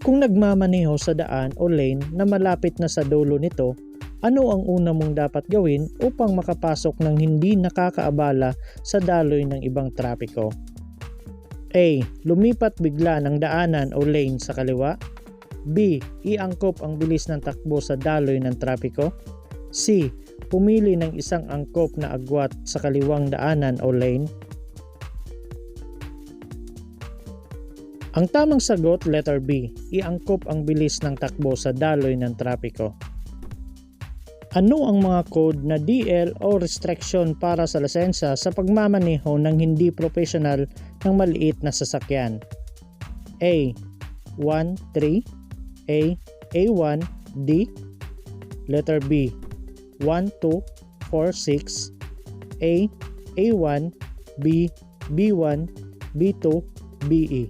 Kung nagmamaneho sa daan o lane na malapit na sa dulo nito, ano ang una mong dapat gawin upang makapasok ng hindi nakakaabala sa daloy ng ibang trapiko? A. Lumipat bigla ng daanan o lane sa kaliwa. B. Iangkop ang bilis ng takbo sa daloy ng trapiko. C. Pumili ng isang angkop na agwat sa kaliwang daanan o lane. Ang tamang sagot, letter B. Iangkop ang bilis ng takbo sa daloy ng trapiko. Ano ang mga code na DL o restriction para sa lisensya sa pagmamaneho ng hindi professional ng maliit na sasakyan? A. 1-3. A. A1. D. Letter B. 1-2-4-6. A. A1. B. B1. B2. BE.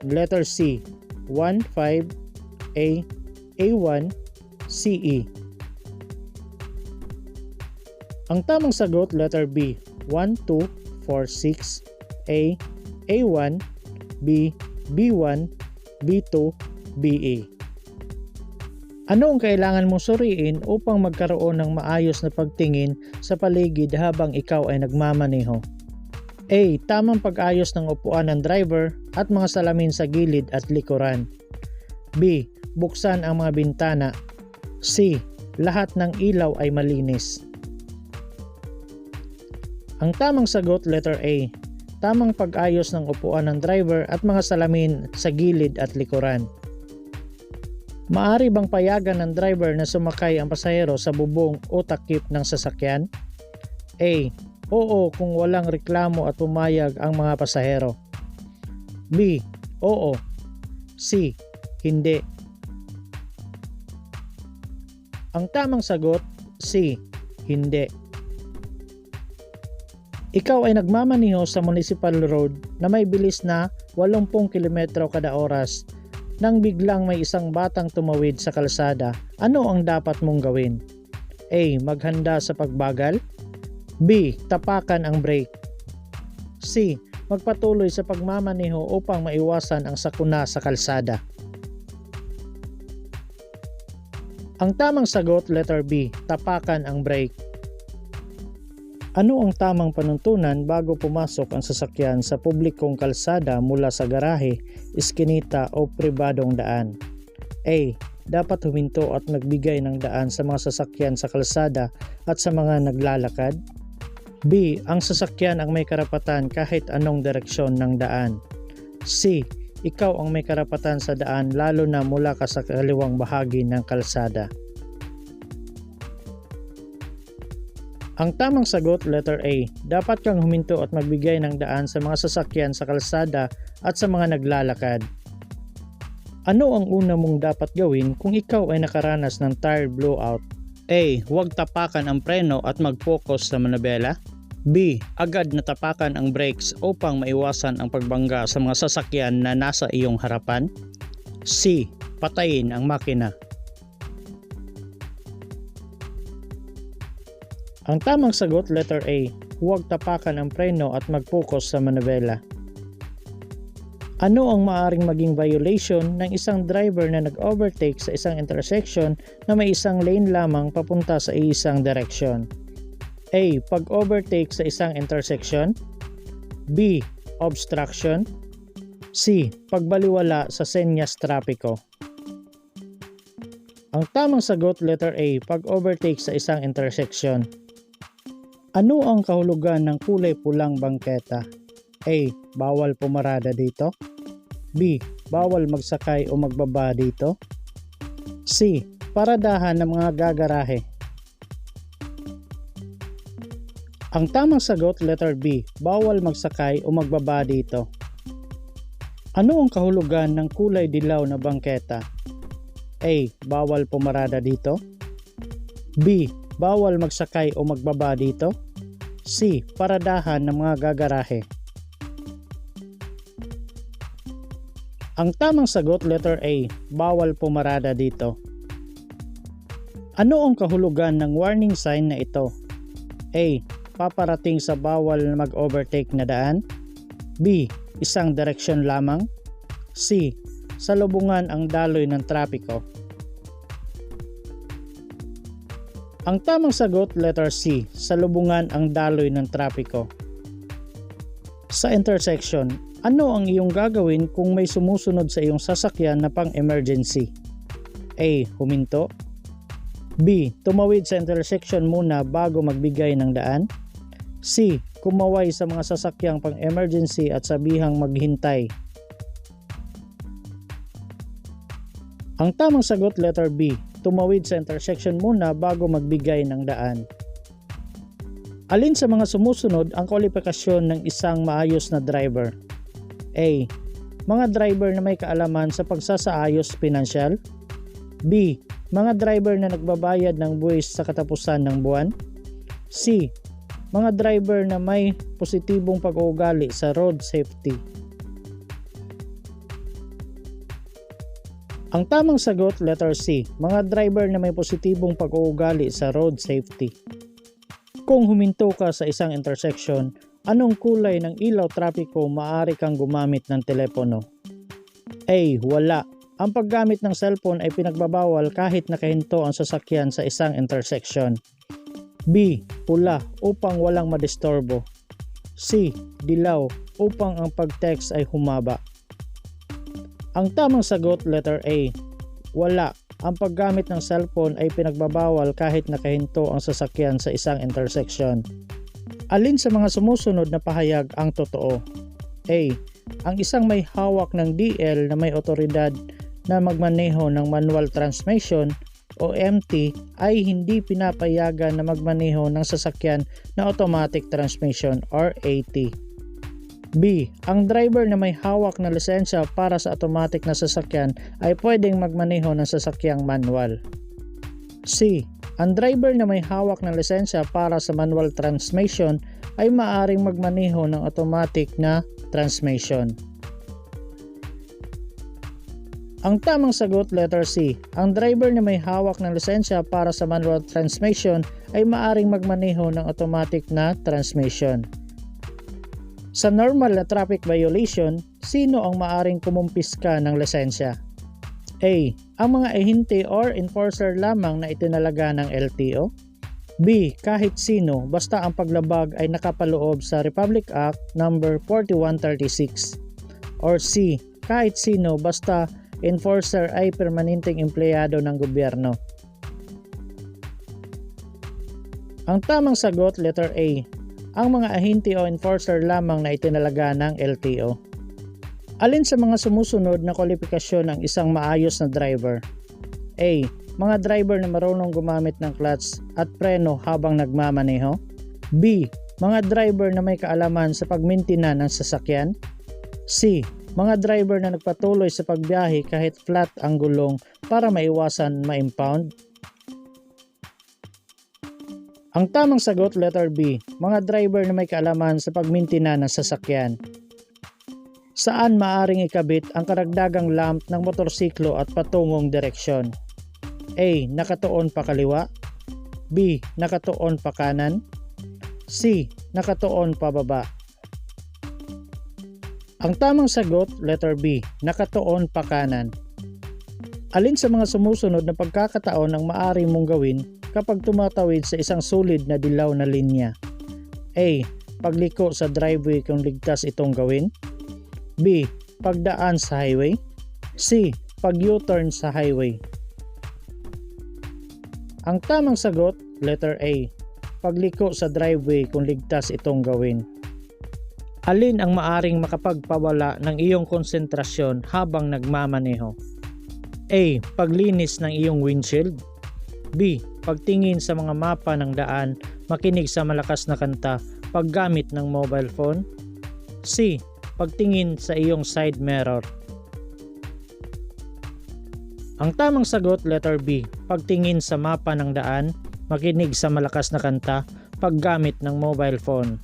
Letter C. 1-5. A. A1. CE. Ang tamang sagot, letter B. 1-2-4-6. A. A1. B. B1. B2. BE. Ano ang kailangan mong suriin upang magkaroon ng maayos na pagtingin sa paligid habang ikaw ay nagmamaneho? A. Tamang pag-ayos ng upuan ng driver at mga salamin sa gilid at likuran. B. Buksan ang mga bintana. C. Lahat ng ilaw ay malinis. Ang tamang sagot, letter A. Tamang pag-ayos ng upuan ng driver at mga salamin sa gilid at likuran. Maaari bang payagan ng driver na sumakay ang pasahero sa bubong o takip ng sasakyan? A. Oo, kung walang reklamo at pumayag ang mga pasahero. B. Oo. C. Hindi. Ang tamang sagot, C. Hindi. Ikaw ay nagmamaneho sa municipal road na may bilis na 80 km kada oras nang biglang may isang batang tumawid sa kalsada. Ano ang dapat mong gawin? A. Maghanda sa pagbagal. B. Tapakan ang brake. C. Magpatuloy sa pagmamaneho upang maiwasan ang sakuna sa kalsada. Ang tamang sagot, letter B. Tapakan ang brake. Ano ang tamang panuntunan bago pumasok ang sasakyan sa publikong kalsada mula sa garahe, iskinita o pribadong daan? A. Dapat huminto at magbigay ng daan sa mga sasakyan sa kalsada at sa mga naglalakad. B. Ang sasakyan ang may karapatan kahit anong direksyon ng daan. C. Ikaw ang may karapatan sa daan lalo na mula ka sa kaliwang bahagi ng kalsada. Ang tamang sagot, letter A. Dapat kang huminto at magbigay ng daan sa mga sasakyan sa kalsada at sa mga naglalakad. Ano ang una mong dapat gawin kung ikaw ay nakaranas ng tire blowout? A. Huwag tapakan ang preno at mag-focus sa manabela. B. Agad na tapakan ang brakes upang maiwasan ang pagbangga sa mga sasakyan na nasa iyong harapan. C. Patayin ang makina. Ang tamang sagot, letter A. Huwag tapakan ang preno at mag-focus sa manabela. Ano ang maaaring maging violation ng isang driver na nag-overtake sa isang intersection na may isang lane lamang papunta sa isang direksyon? A. Pag-overtake sa isang intersection. B. Obstruction. C. Pagbaliwala sa senyas trapiko. Ang tamang sagot, letter A. Pag-overtake sa isang intersection. Ano ang kahulugan ng kulay pulang bangketa? A. Bawal pumarada dito. B. Bawal magsakay o magbaba dito. C. Paradahan ng mga gagarahe. Ang tamang sagot, letter B. Bawal magsakay o magbaba dito. Ano ang kahulugan ng kulay dilaw na bangketa? A. Bawal pumarada dito. B. Bawal magsakay o magbaba dito. C. Paradahan ng mga gagarahe. Ang tamang sagot, letter A. Bawal pumarada dito. Ano ang kahulugan ng warning sign na ito? A. Paparating sa bawal mag-overtake na daan. B. Isang direksyon lamang. C. salubungan ang daloy ng trapiko. Ang tamang sagot, letter C, salubungan ang daloy ng trapiko. Sa intersection, ano ang iyong gagawin kung may sumusunod sa iyong sasakyan na pang-emergency? A. Huminto. B. Tumawid sa intersection muna bago magbigay ng daan. C. Kumaway sa mga sasakyang pang-emergency at sabihang maghintay. Ang tamang sagot, letter B, tumawid sa intersection muna bago magbigay ng daan. Alin sa mga sumusunod ang kwalifikasyon ng isang maayos na driver? A. Mga driver na may kaalaman sa pagsasaayos pinansyal. B. Mga driver na nagbabayad ng buwis sa katapusan ng buwan. C. Mga driver na may positibong pag-uugali sa road safety. Ang tamang sagot, letter C, mga driver na may positibong pag-uugali sa road safety. Kung huminto ka sa isang intersection, anong kulay ng ilaw trapiko maaari kang gumamit ng telepono? A. Wala. Ang paggamit ng cellphone ay pinagbabawal kahit nakahinto ang sasakyan sa isang intersection. B. Pula upang walang madistorbo. C. Dilaw upang ang pag-text ay humaba. Ang tamang sagot, letter A, wala. Ang paggamit ng cellphone ay pinagbabawal kahit nakahinto ang sasakyan sa isang intersection. Alin sa mga sumusunod na pahayag ang totoo? A. Ang isang may hawak ng DL na may otoridad na magmaneho ng manual transmission o MT ay hindi pinapayagan na magmaneho ng sasakyan na automatic transmission or AT. B. Ang driver na may hawak na lisensya para sa automatic na sasakyan ay pwedeng magmaneho ng sasakyang manual. C. Ang driver na may hawak na lisensya para sa manual transmission ay maaaring magmaneho ng automatic na transmission. Ang tamang sagot, letter C. Ang driver na may hawak ng lisensya para sa manual transmission ay maaaring magmaneho ng automatic na transmission. Sa normal na traffic violation, sino ang maaaring kumumpiska ng lisensya? A. Ang mga ahente or enforcer lamang na itinalaga ng LTO. B. Kahit sino basta ang paglabag ay nakapaloob sa Republic Act No. 4136. Or C. Kahit sino basta enforcer ay permanenteng empleyado ng gobyerno. Ang tamang sagot, letter A. Ang mga ahente o enforcer lamang na itinalaga ng LTO. Alin sa mga sumusunod na kwalifikasyon ng isang maayos na driver? A. Mga driver na marunong gumamit ng clutch at preno habang nagmamaneho. B. Mga driver na may kaalaman sa pagmintina ng sasakyan. C. Mga driver na nagpatuloy sa pagbiyahe kahit flat ang gulong para maiwasan ma-impound. Ang tamang sagot, letter B, mga driver na may kaalaman sa pagmintina ng sasakyan. Saan maaring ikabit ang karagdagang lamp ng motorsiklo at patungong direksyon? A. Nakatuon pa kaliwa. B. Nakatuon pa kanan. C. Nakatuon pa baba. Ang tamang sagot, letter B, nakatuon pa kanan. Alin sa mga sumusunod na pagkakataon ang maaari mong gawin kapag tumatawid sa isang solid na dilaw na linya? A. Pagliko sa driveway kung ligtas itong gawin. B. Pagdaan sa highway. C. Pag-U-turn sa highway. Ang tamang sagot, letter A, pagliko sa driveway kung ligtas itong gawin. Alin ang maaring makapagpawala ng iyong konsentrasyon habang nagmamaneho? A. Paglinis ng iyong windshield. B. Pagtingin sa mga mapa ng daan, makinig sa malakas na kanta, paggamit ng mobile phone. C. Pagtingin sa iyong side mirror. Ang tamang sagot, letter B, pagtingin sa mapa ng daan, makinig sa malakas na kanta, paggamit ng mobile phone.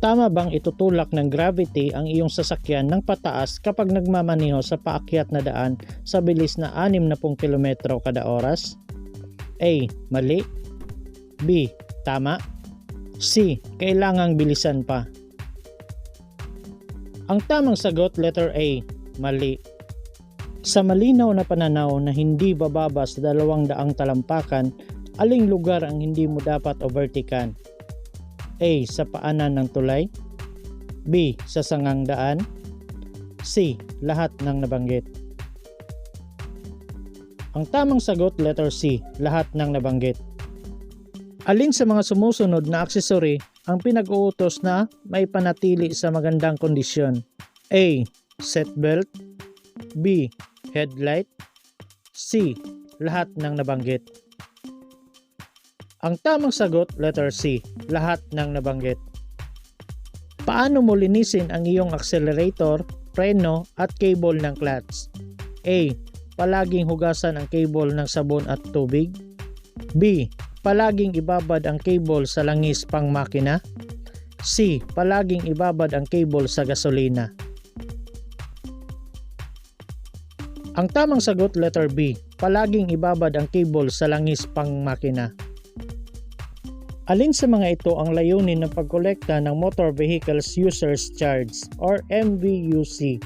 Tama bang itutulak ng gravity ang iyong sasakyan ng pataas kapag nagmamaneho sa paakyat na daan sa bilis na 60 km kada oras? A. Mali. B. Tama. C. Kailangang bilisan pa. Ang tamang sagot, letter A, mali. Sa malinaw na pananaw na hindi bababa sa 200 talampakan, aling lugar ang hindi mo dapat overtaken? A. Sa paanan ng tulay. B. Sa sangang daan. C. Lahat ng nabanggit. Ang tamang sagot, letter C. Lahat ng nabanggit. Alin sa mga sumusunod na aksesory ang pinag-uutos na may panatili sa magandang kondisyon? A. Seatbelt. B. Headlight. C. Lahat ng nabanggit. Ang tamang sagot, letter C. Lahat ng nabanggit. Paano mo linisin ang iyong accelerator, preno at cable ng clutch? A. Palaging hugasan ang cable ng sabon at tubig. B. Palaging ibabad ang cable sa langis pang makina. C. Palaging ibabad ang cable sa gasolina. Ang tamang sagot, letter B. Palaging ibabad ang cable sa langis pang makina. Alin sa mga ito ang layunin ng pagkolekta ng Motor Vehicles Users Charge or MVUC?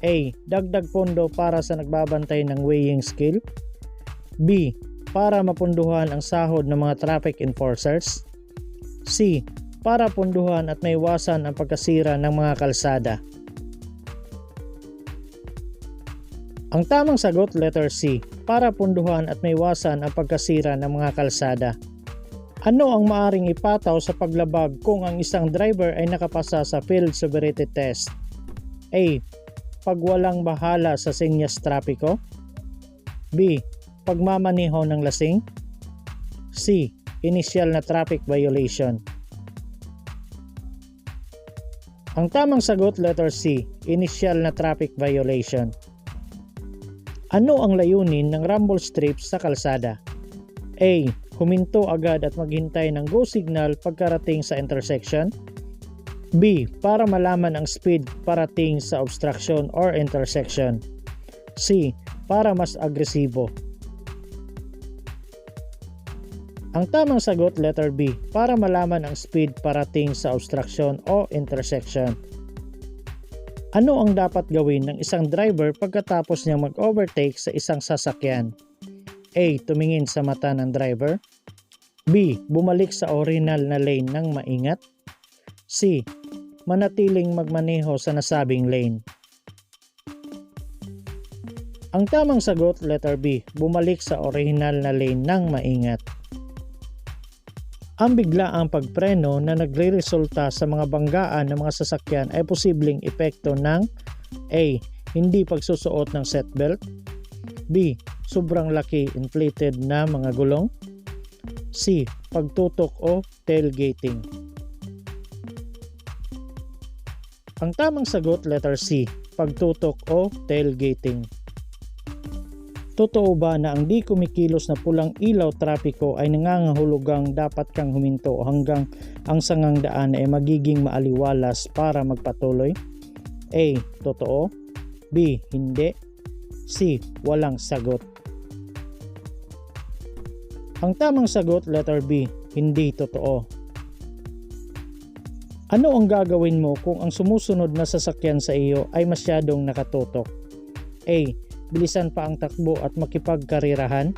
A. Dagdag pondo para sa nagbabantay ng weighing scale. B. Para mapunduhan ang sahod ng mga traffic enforcers. C. Para punduhan at maiwasan ang pagkasira ng mga kalsada. Ang tamang sagot, letter C. Para punduhan at maiwasan ang pagkasira ng mga kalsada. Ano ang maaring ipataw sa paglabag kung ang isang driver ay nakapasa sa field sobriety test? A. Pagwalang bahala sa senyas trapiko. B. Pagmamaneho ng lasing. C. Initial na traffic violation. Ang tamang sagot, letter C. Initial na traffic violation. Ano ang layunin ng rumble strips sa kalsada? A. Huminto agad at maghintay ng go signal pagkarating sa intersection. B. Para malaman ang speed parating sa obstruction or intersection. C. Para mas agresibo. Ang tamang sagot, letter B. Para malaman ang speed parating sa obstruction o intersection. Ano ang dapat gawin ng isang driver pagkatapos niyang mag-overtake sa isang sasakyan? A. Tumingin sa mata ng driver. B. Bumalik sa original na lane ng maingat. C. Manatiling magmaneho sa nasabing lane. Ang tamang sagot, letter B. Bumalik sa original na lane ng maingat. Ang biglaang pagpreno na nagre-resulta sa mga banggaan ng mga sasakyan ay posibleng epekto ng A. Hindi pagsusuot ng seatbelt. B. Sobrang laki inflated na mga gulong. C. Pagtutok o tailgating. Ang tamang sagot, letter C. Pagtutok o tailgating. Totoo ba na ang di kumikilos na pulang ilaw trapiko ay nangangahulugang dapat kang huminto hanggang ang sangang daan ay magiging maaliwalas para magpatuloy? A. Totoo. B. Hindi. C. Walang sagot. Ang tamang sagot, letter B. Hindi totoo. Ano ang gagawin mo kung ang sumusunod na sasakyan sa iyo ay masyadong nakatutok? A. Bilisan pa ang takbo at makipagkarirahan.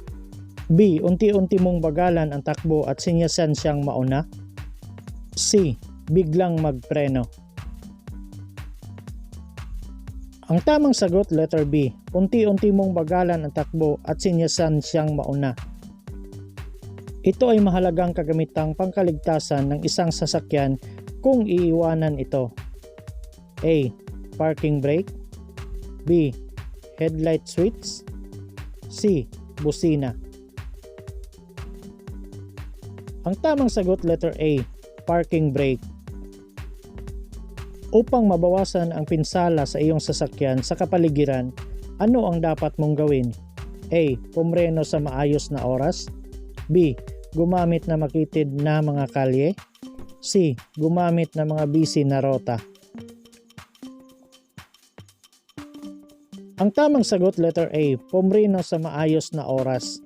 B. Unti-unti mong bagalan ang takbo at sinyasan siyang mauna. C. Biglang magpreno. Ang tamang sagot, letter B. Unti-unti mong bagalan ang takbo at sinyasan siyang mauna. Ito ay mahalagang kagamitang pangkaligtasan ng isang sasakyan kung iiwanan ito. A. Parking brake. B. Headlight switch. C. Busina. Ang tamang sagot, letter A. Parking brake. Upang mabawasan ang pinsala sa iyong sasakyan sa kapaligiran, ano ang dapat mong gawin? A. Pumreno sa maayos na oras. B. Gumamit na makitid na mga kalye. C. Gumamit na mga busy na rota. Ang tamang sagot, letter A. Pumreno sa maayos na oras.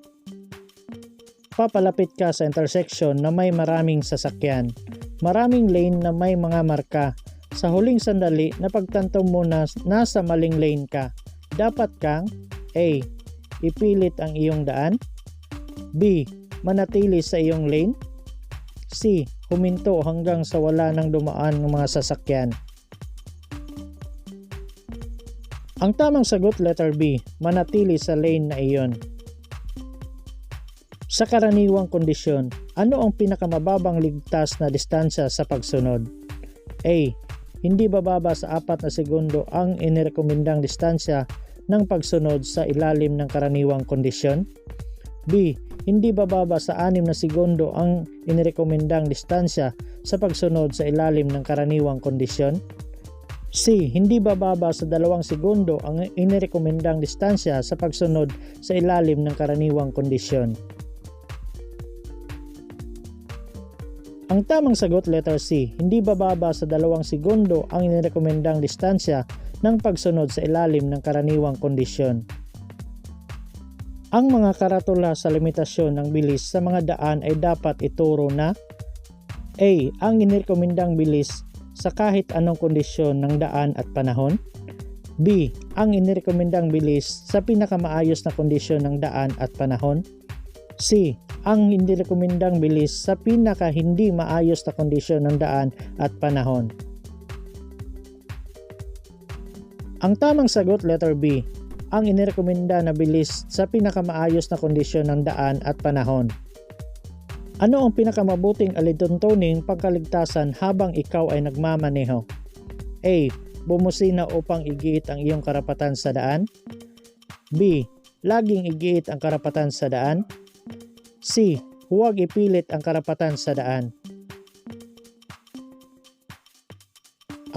Papalapit ka sa intersection na may maraming sasakyan, maraming lane na may mga marka. Sa huling sandali, napagtanto mo na nasa maling lane ka. dapat kang A. Ipilit ang iyong daan. B. Manatili sa iyong lane. C. Huminto hanggang sa wala nang dumaan ng mga sasakyan. Ang tamang sagot letter B. Manatili sa lane na iyon. Sa karaniwang kondisyon, ano ang pinakamababang ligtas na distansya sa pagsunod? A. Hindi bababa sa 4 na segundo ang inirekomendang distansya ng pagsunod sa ilalim ng karaniwang kondisyon. B. Hindi bababa sa 6 na segundo ang inirekomendang distansya sa pagsunod sa ilalim ng karaniwang kondisyon. C. Hindi bababa sa 2 segundo ang inirekomendang distansya sa pagsunod sa ilalim ng karaniwang kondisyon. Ang tamang sagot letter C. Hindi bababa sa 2 segundo ang inirekomendang distansya ng pagsunod sa ilalim ng karaniwang kondisyon. Ang mga karatula sa limitasyon ng bilis sa mga daan ay dapat ituro na A. Ang inirekomendang bilis sa kahit anong kondisyon ng daan at panahon. B. Ang inirekomendang bilis sa pinakamaayos na kondisyon ng daan at panahon. C. Ang inirekomendang bilis sa pinaka hindi maayos na kondisyon ng daan at panahon. Ang tamang sagot letter B. Ang inirekomenda na bilis sa pinakamaayos na kondisyon ng daan at panahon. Ano ang pinakamabuting alituntuning pagkaligtasan habang ikaw ay nagmamaneho? A. Bumusina upang igiit ang iyong karapatan sa daan. B. Laging igiit ang karapatan sa daan. C. Huwag ipilit ang karapatan sa daan.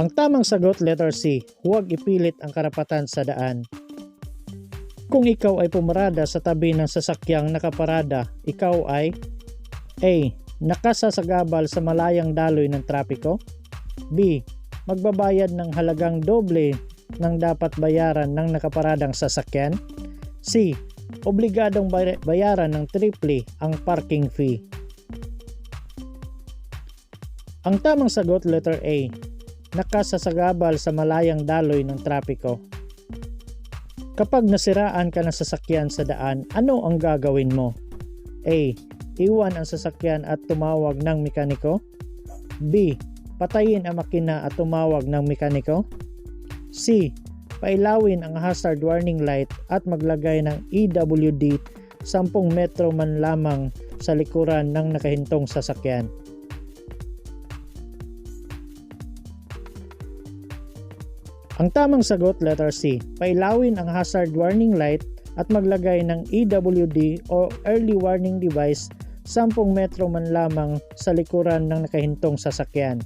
Ang tamang sagot letter C. Huwag ipilit ang karapatan sa daan. Kung ikaw ay pumarada sa tabi ng sasakyang nakaparada, ikaw ay A. Nakasasagabal sa malayang daloy ng trapiko. B. Magbabayad ng halagang doble ng dapat bayaran ng nakaparadang sasakyan. C. Obligadong bayaran ng triple ang parking fee. Ang tamang sagot letter A. Nakasasagabal sa malayang daloy ng trapiko. Kapag nasiraan ka ng sasakyan sa daan, ano ang gagawin mo? A. Iwan ang sasakyan at tumawag ng mekaniko. B. Patayin ang makina at tumawag ng mekaniko. C. Pailawin ang hazard warning light at maglagay ng EWD 10 metro man lamang sa likuran ng nakahintong sasakyan. Ang tamang sagot letter C. Pailawin ang hazard warning light at maglagay ng EWD o early warning device 10 metro man lamang sa likuran ng nakahintong sasakyan.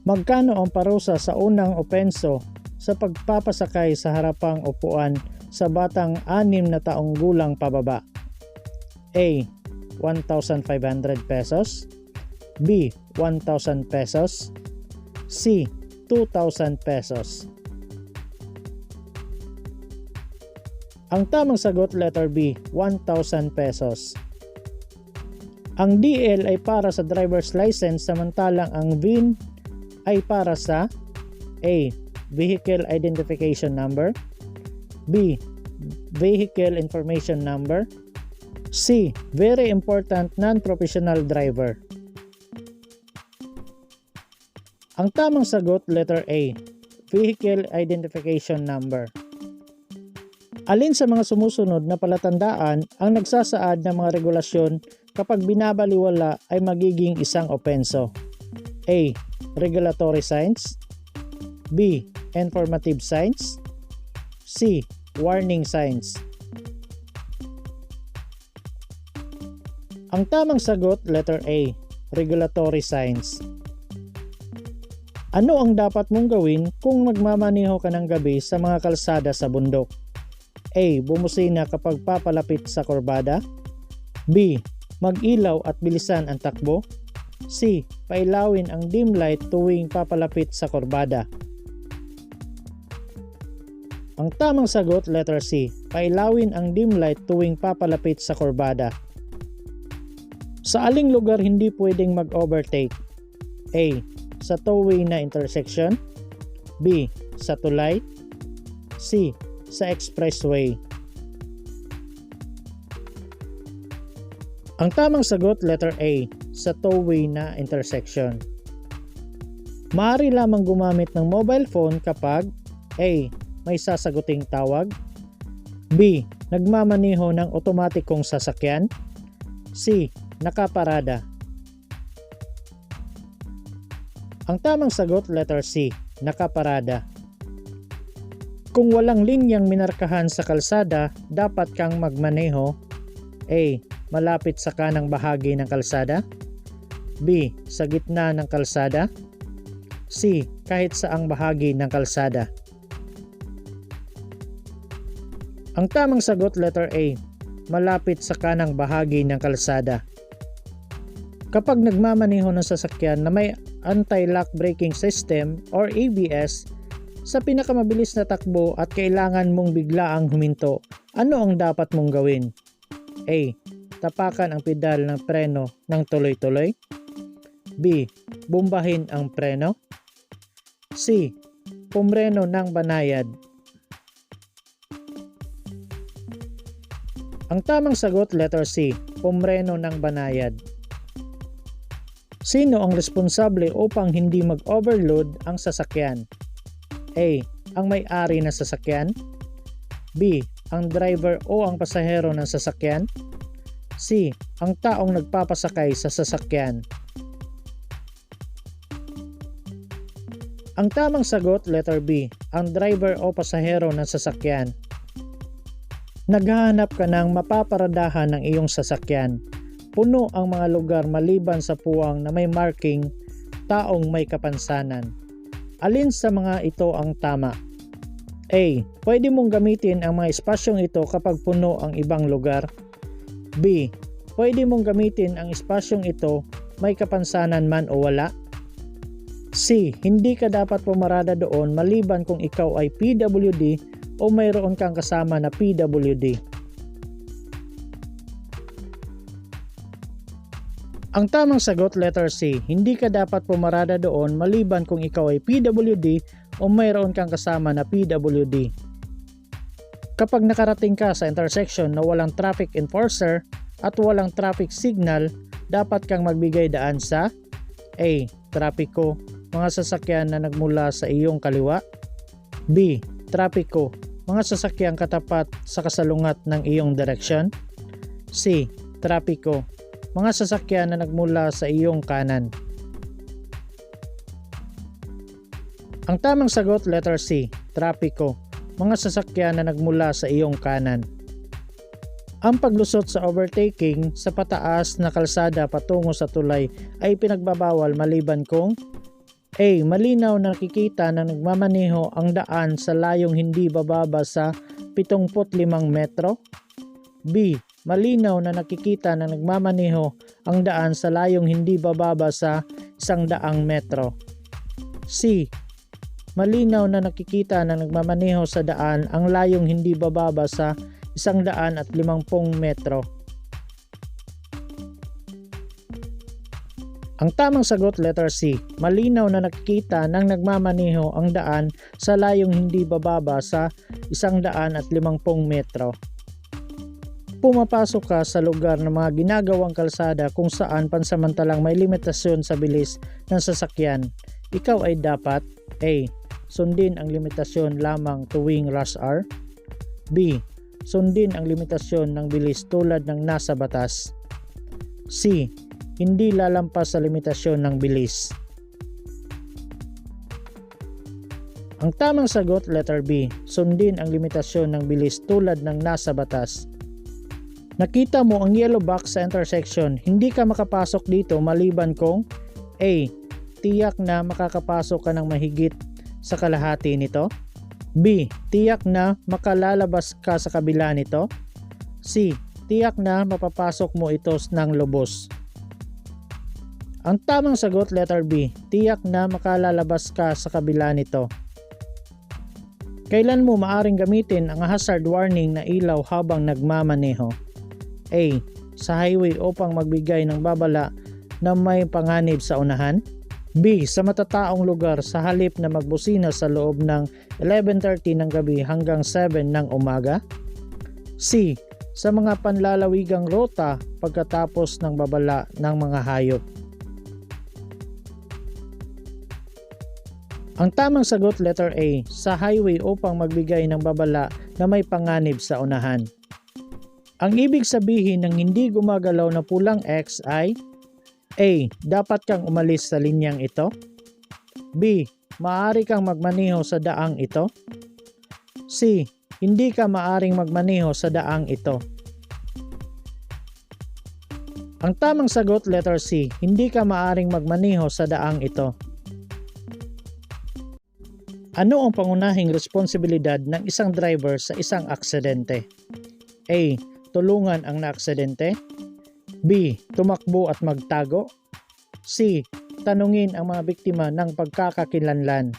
Magkano ang parusa sa unang openso sa pagpapasakay sa harapang upuan sa batang 6 na taong gulang pababa? A. 1,500 pesos. B. 1,000 pesos. C. 2,000 pesos. Ang tamang sagot letter B. 1,000 pesos. Ang DL ay para sa driver's license samantalang ang VIN ay para sa A. Vehicle Identification Number. B. Vehicle Information Number. C. Very important non-professional driver. Ang tamang sagot letter A. Vehicle Identification Number. Alin sa mga sumusunod na palatandaan ang nagsasaad ng mga regulasyon kapag binabaliwala ay magiging isang openso? A. Regulatory signs. B. Informative signs. C. Warning signs. Ang tamang sagot letter A. Regulatory signs. Ano ang dapat mong gawin kung magmamaneho ka ng gabi sa mga kalsada sa bundok? A. Bumusina kapag papalapit sa kurbada. B. Mag-ilaw at bilisan ang takbo. C. Pailawin ang dim light tuwing papalapit sa kurbada. Ang tamang sagot letter C. Pailawin ang dim light tuwing papalapit sa kurbada. Sa aling lugar hindi pwedeng mag-overtake? A. Sa two-way na intersection. B. Sa tulay. C. sa expressway. Ang tamang sagot, letter A, sa two-way na intersection. Maaari lamang gumamit ng mobile phone kapag A. May sasaguting tawag, B. Nagmamaneho ng otomatikong sasakyan, C. Nakaparada. Ang tamang sagot, letter C, nakaparada. Kung walang linyang minarkahan sa kalsada, dapat kang magmaneho A. Malapit sa kanang bahagi ng kalsada, B. Sa gitna ng kalsada, C. Kahit saang bahagi ng kalsada. Ang tamang sagot, letter A, malapit sa kanang bahagi ng kalsada. Kapag nagmamaneho ng sasakyan na may anti-lock braking system or ABS, sa pinakamabilis na takbo at kailangan mong biglaang huminto, ano ang dapat mong gawin? A. Tapakan ang pedal ng preno ng tuloy-tuloy, B. Bumbahin ang preno, C. Pumreno ng banayad. Ang tamang sagot, letter C, pumreno ng banayad. Sino ang responsable upang hindi mag-overload ang sasakyan? A. Ang may-ari ng sasakyan, B. Ang driver o ang pasahero ng sasakyan, C. Ang taong nagpapasakay sa sasakyan. Ang tamang sagot, letter B, ang driver o pasahero ng sasakyan. Naghahanap ka ng mapaparadahan ng iyong sasakyan. Puno ang mga lugar maliban sa puwang na may marking taong may kapansanan. Alin sa mga ito ang tama? A. Pwede mong gamitin ang mga espasyong ito kapag puno ang ibang lugar. B. Pwede mong gamitin ang espasyong ito may kapansanan man o wala. C. Hindi ka dapat pumarada doon maliban kung ikaw ay PWD o mayroon kang kasama na PWD. Ang tamang sagot, letter C, hindi ka dapat pumarada doon maliban kung ikaw ay PWD o mayroon kang kasama na PWD. Kapag nakarating ka sa intersection na walang traffic enforcer at walang traffic signal, dapat kang magbigay daan sa A. Trapiko, mga sasakyan na nagmula sa iyong kaliwa, B. Trapiko, mga sasakyang katapat sa kasalungat ng iyong direksyon, C. Trapiko, mga sasakyan na nagmula sa iyong kanan. Ang tamang sagot, letter C, trapiko, mga sasakyan na nagmula sa iyong kanan. Ang paglusot sa overtaking sa pataas na kalsada patungo sa tulay ay pinagbabawal maliban kung A. Malinaw na nakikita na nagmamaneho ang daan sa layong hindi bababa sa 75 metro, B. Malinaw na nakikita na nagmamaneho ang daan sa layong hindi bababa sa 100 metro, C. Malinaw na nakikita na nagmamaneho sa daan ang layong hindi bababa sa 150 metro. Ang tamang sagot, letter C, malinaw na nakikita ng nagmamaneho ang daan sa layong hindi bababa sa 150 metro. Pumapasok ka sa lugar ng mga ginagawang kalsada kung saan pansamantalang may limitasyon sa bilis ng sasakyan. Ikaw ay dapat A. Sundin ang limitasyon lamang tuwing rush hour, B. Sundin ang limitasyon ng bilis tulad ng nasa batas, C. Hindi lalampas sa limitasyon ng bilis. Ang tamang sagot, letter B, sundin ang limitasyon ng bilis tulad ng nasa batas. Nakita mo ang yellow box sa intersection, hindi ka makapasok dito maliban kung A. Tiyak na makakapasok ka ng mahigit sa kalahati nito, B. Tiyak na makalalabas ka sa kabila nito, C. Tiyak na mapapasok mo ito ng lubos. Ang tamang sagot, letter B, tiyak na makalalabas ka sa kabila nito. Kailan mo maaring gamitin ang hazard warning na ilaw habang nagmamaneho? A. Sa highway upang magbigay ng babala na may panganib sa unahan, B. Sa matataong lugar sa halip na magbusina sa loob ng 11:30 ng gabi hanggang 7 ng umaga. C. Sa mga panlalawigang rota pagkatapos ng babala ng mga hayop. Ang tamang sagot letter A. Sa highway upang magbigay ng babala na may panganib sa unahan. Ang ibig sabihin ng hindi gumagalaw na pulang X ay A. Dapat kang umalis sa linyang ito. B. Maaari kang magmaneho sa daang ito. C. Hindi ka maaring magmaneho sa daang ito. Ang tamang sagot letter C. Hindi ka maaring magmaneho sa daang ito. Ano ang pangunahing responsibilidad ng isang driver sa isang aksidente? A. Tulungan ang naaksidente. B. Tumakbo at magtago. C. Tanungin ang mga biktima ng pagkakakilanlan.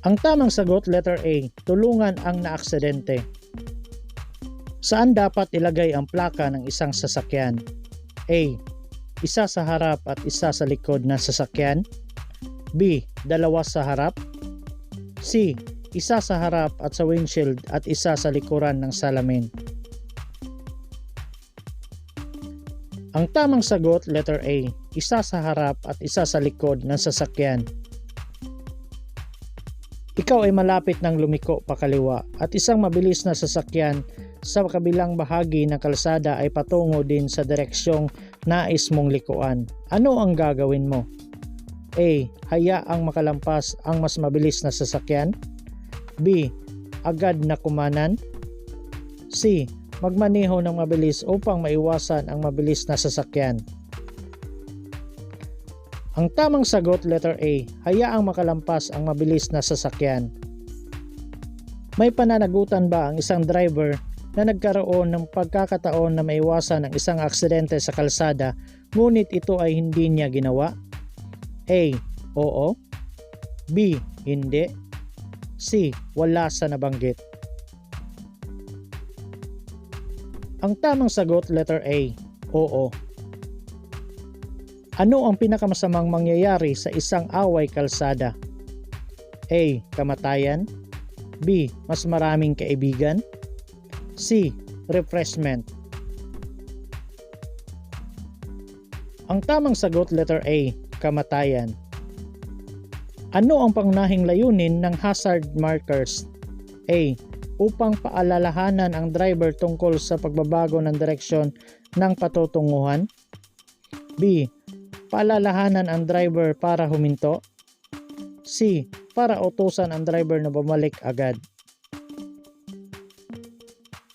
Ang tamang sagot letter A. Tulungan ang naaksidente. Saan dapat ilagay ang plaka ng isang sasakyan? A. Isa sa harap at isa sa likod ng sasakyan. B. Dalawa sa harap. C. Isa sa harap at sa windshield at isa sa likuran ng salamin. Ang tamang sagot letter A. Isa sa harap at isa sa likod ng sasakyan. Ikaw ay malapit ng lumiko pakaliwa at isang mabilis na sasakyan sa kabilang bahagi ng kalsada ay patungo din sa direksyong nais mong likuan. Ano ang gagawin mo? A. Hayaang makalampas ang mas mabilis na sasakyan. B. Agad na kumanan. C. Magmaneho ng mabilis upang maiwasan ang mabilis na sasakyan. Ang tamang sagot letter A. Hayaang makalampas ang mabilis na sasakyan. May pananagutan ba ang isang driver na nagkaroon ng pagkakataon na maiwasan ang isang aksidente sa kalsada ngunit ito ay hindi niya ginawa? A. Oo. B. Hindi. C. Wala sa nabanggit. Ang tamang sagot letter A. Oo. Ano ang pinakamasamang mangyayari sa isang away kalsada? A. Kamatayan. B. Mas maraming kaibigan. C. Refreshment. Ang tamang sagot letter A. Kamatayan. Ano ang pangunahing layunin ng hazard markers? A. Upang paalalahanan ang driver tungkol sa pagbabago ng direksyon ng patutunguhan. B. Paalalahanan ang driver para huminto. C. Para utusan ang driver na bumalik agad.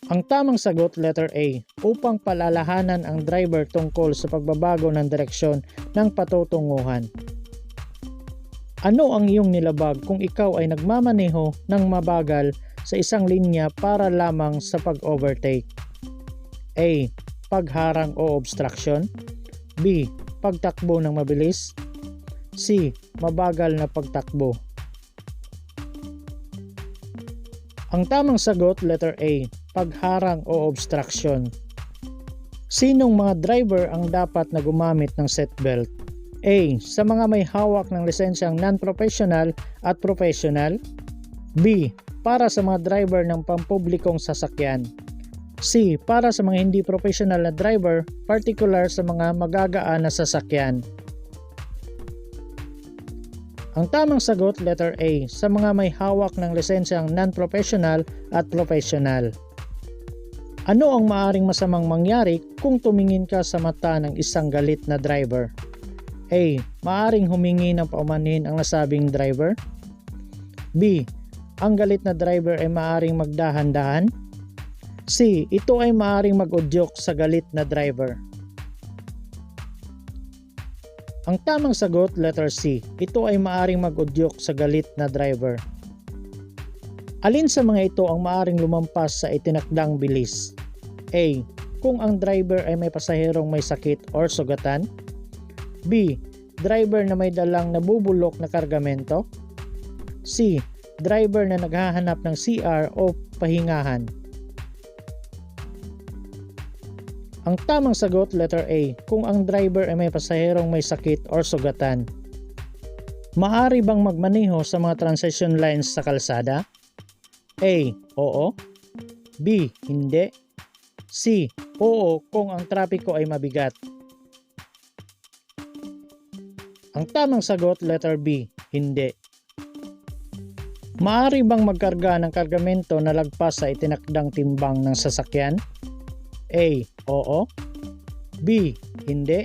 Ang tamang sagot letter A. Upang paalalahanan ang driver tungkol sa pagbabago ng direksyon ng patutunguhan. Ano ang iyong nilabag kung ikaw ay nagmamaneho ng mabagal sa isang linya para lamang sa pag-overtake? A. Pagharang o obstruction. B. Pagtakbo ng mabilis. C. Mabagal na pagtakbo. Ang tamang sagot letter A. Pagharang o obstruction. Sinong mga driver ang dapat na gumamit ng seatbelt? A. Sa mga may hawak ng lisensyang non-professional at professional. B. Para sa mga driver ng pampublikong sasakyan. C. Para sa mga hindi professional na driver, particular sa mga magagaan na sasakyan. Ang tamang sagot letter A. Sa mga may hawak ng lisensyang non-professional at professional. Ano ang maaring masamang mangyari kung tumingin ka sa mata ng isang galit na driver? A. Maaring humingi ng paumanhin ang nasabing driver. B. Ang galit na driver ay maaring magdahan-dahan. C. Ito ay maaring mag-udyok sa galit na driver. Ang tamang sagot letter C. Ito ay maaring mag-udyok sa galit na driver. Alin sa mga ito ang maaring lumampas sa itinakdang bilis? A. Kung ang driver ay may pasaherong may sakit or sugatan. B. Driver na may dalang nabubulok na kargamento. C. Driver na naghahanap ng CR o pahingahan. Ang tamang sagot, letter A, kung ang driver ay may pasaherong may sakit or sugatan. Maaari bang magmaneho sa mga transition lines sa kalsada? A. Oo. B. Hindi. C. Oo kung ang trapiko ay mabigat. Ang tamang sagot, letter B. Hindi. Maaari bang magkarga ng kargamento na lagpas sa itinakdang timbang ng sasakyan? A. Oo. B. Hindi.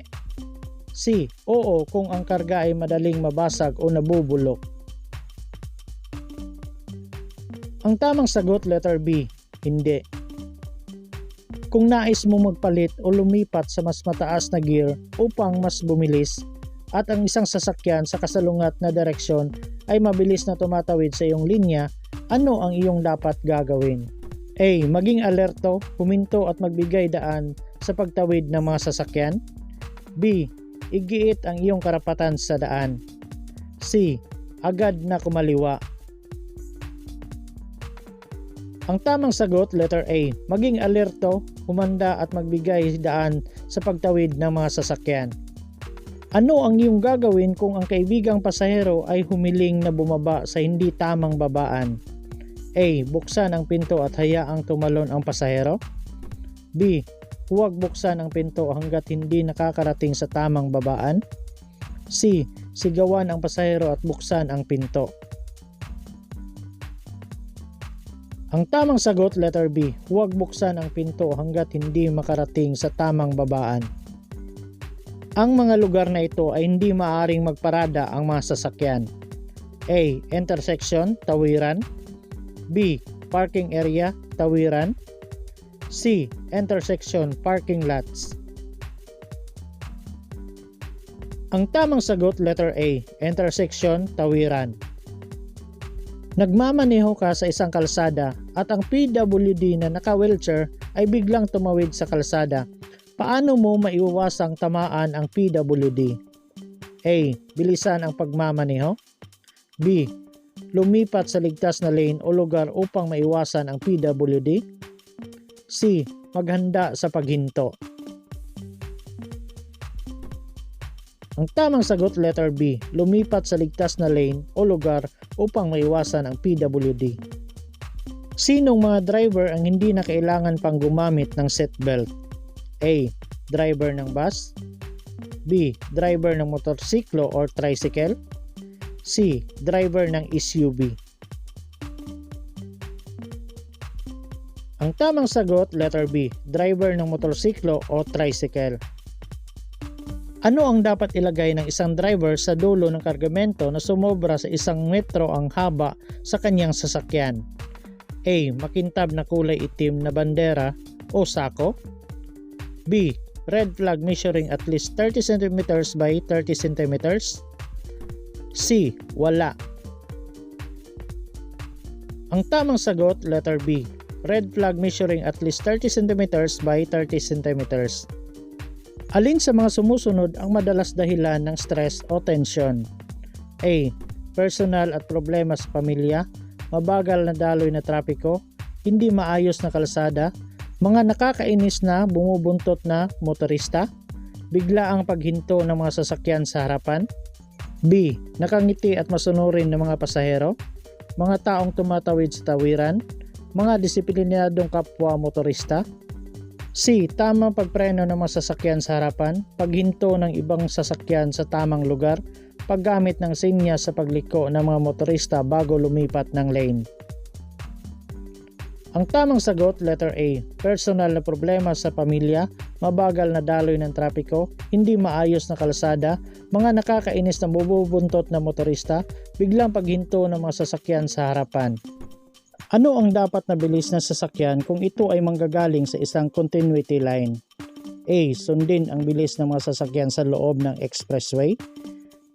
C. Oo kung ang karga ay madaling mabasag o nabubulok. Ang tamang sagot, letter B. Hindi. Kung nais mo magpalit o lumipat sa mas mataas na gear upang mas bumilis at ang isang sasakyan sa kasalungat na direksyon ay mabilis na tumatawid sa iyong linya, ano ang iyong dapat gagawin? A. Maging alerto, huminto at magbigay daan sa pagtawid ng mga sasakyan. B. Igiit ang iyong karapatan sa daan. C. Agad na kumaliwa. Ang tamang sagot, letter A. Maging alerto, humanda at magbigay daan sa pagtawid ng mga sasakyan. Ano ang iyong gagawin kung ang kaibigang pasahero ay humiling na bumaba sa hindi tamang babaan? A. Buksan ang pinto at hayaang tumalon ang pasahero. B. Huwag buksan ang pinto hanggat hindi nakakarating sa tamang babaan. C. Sigawan ang pasahero at buksan ang pinto. Ang tamang sagot, letter B. Huwag buksan ang pinto hanggat hindi makarating sa tamang babaan. Ang mga lugar na ito ay hindi maaaring magparada ang mga sasakyan. A. Intersection, tawiran. B. Parking area, tawiran. C. Intersection, parking lots. Ang tamang sagot, letter A. Intersection, tawiran. Nagmamaneho ka sa isang kalsada at ang PWD na naka-wheelchair ay biglang tumawid sa kalsada. Paano mo maiwawasang tamaan ang PWD? A. Bilisan ang pagmamaneho. B. Lumipat sa ligtas na lane o lugar upang maiwasan ang PWD. C. Maghanda sa paghinto. Ang tamang sagot, letter B. Lumipat sa ligtas na lane o lugar upang maiwasan ang PWD. Sinong mga driver ang hindi na kailangan pang gumamit ng seatbelt? A. Driver ng bus. B. Driver ng motorsiklo or tricycle. C. Driver ng SUV. Ang tamang sagot, letter B. Driver ng motorsiklo o tricycle. Ano ang dapat ilagay ng isang driver sa dulo ng kargamento na sumobra sa 1 metro ang haba sa kanyang sasakyan? A. Makintab na kulay itim na bandera o sako. B. Red flag measuring at least 30 cm by 30 cm. C. Wala. Ang tamang sagot, letter B. Red flag measuring at least 30 cm by 30 cm. Alin sa mga sumusunod ang madalas dahilan ng stress o tensyon? A. Personal at problema sa pamilya, mabagal na daloy na trapiko, hindi maayos na kalsada, mga nakakainis na bumubuntot na motorista, bigla ang paghinto ng mga sasakyan sa harapan. B. Nakangiti at masunurin ng mga pasahero, mga taong tumatawid sa tawiran, mga disiplinadong kapwa motorista. C. Tamang pagpreno ng mga sasakyan sa harapan, paghinto ng ibang sasakyan sa tamang lugar, paggamit ng sinyas sa pagliko ng mga motorista bago lumipat ng lane. Ang tamang sagot, letter A. Personal na problema sa pamilya, mabagal na daloy ng trapiko, hindi maayos na kalsada, mga nakakainis na bubuntot na motorista, biglang paghinto ng mga sasakyan sa harapan. Ano ang dapat na bilis na sasakyan kung ito ay manggagaling sa isang continuity line? A. Sundin ang bilis ng mga sasakyan sa loob ng expressway.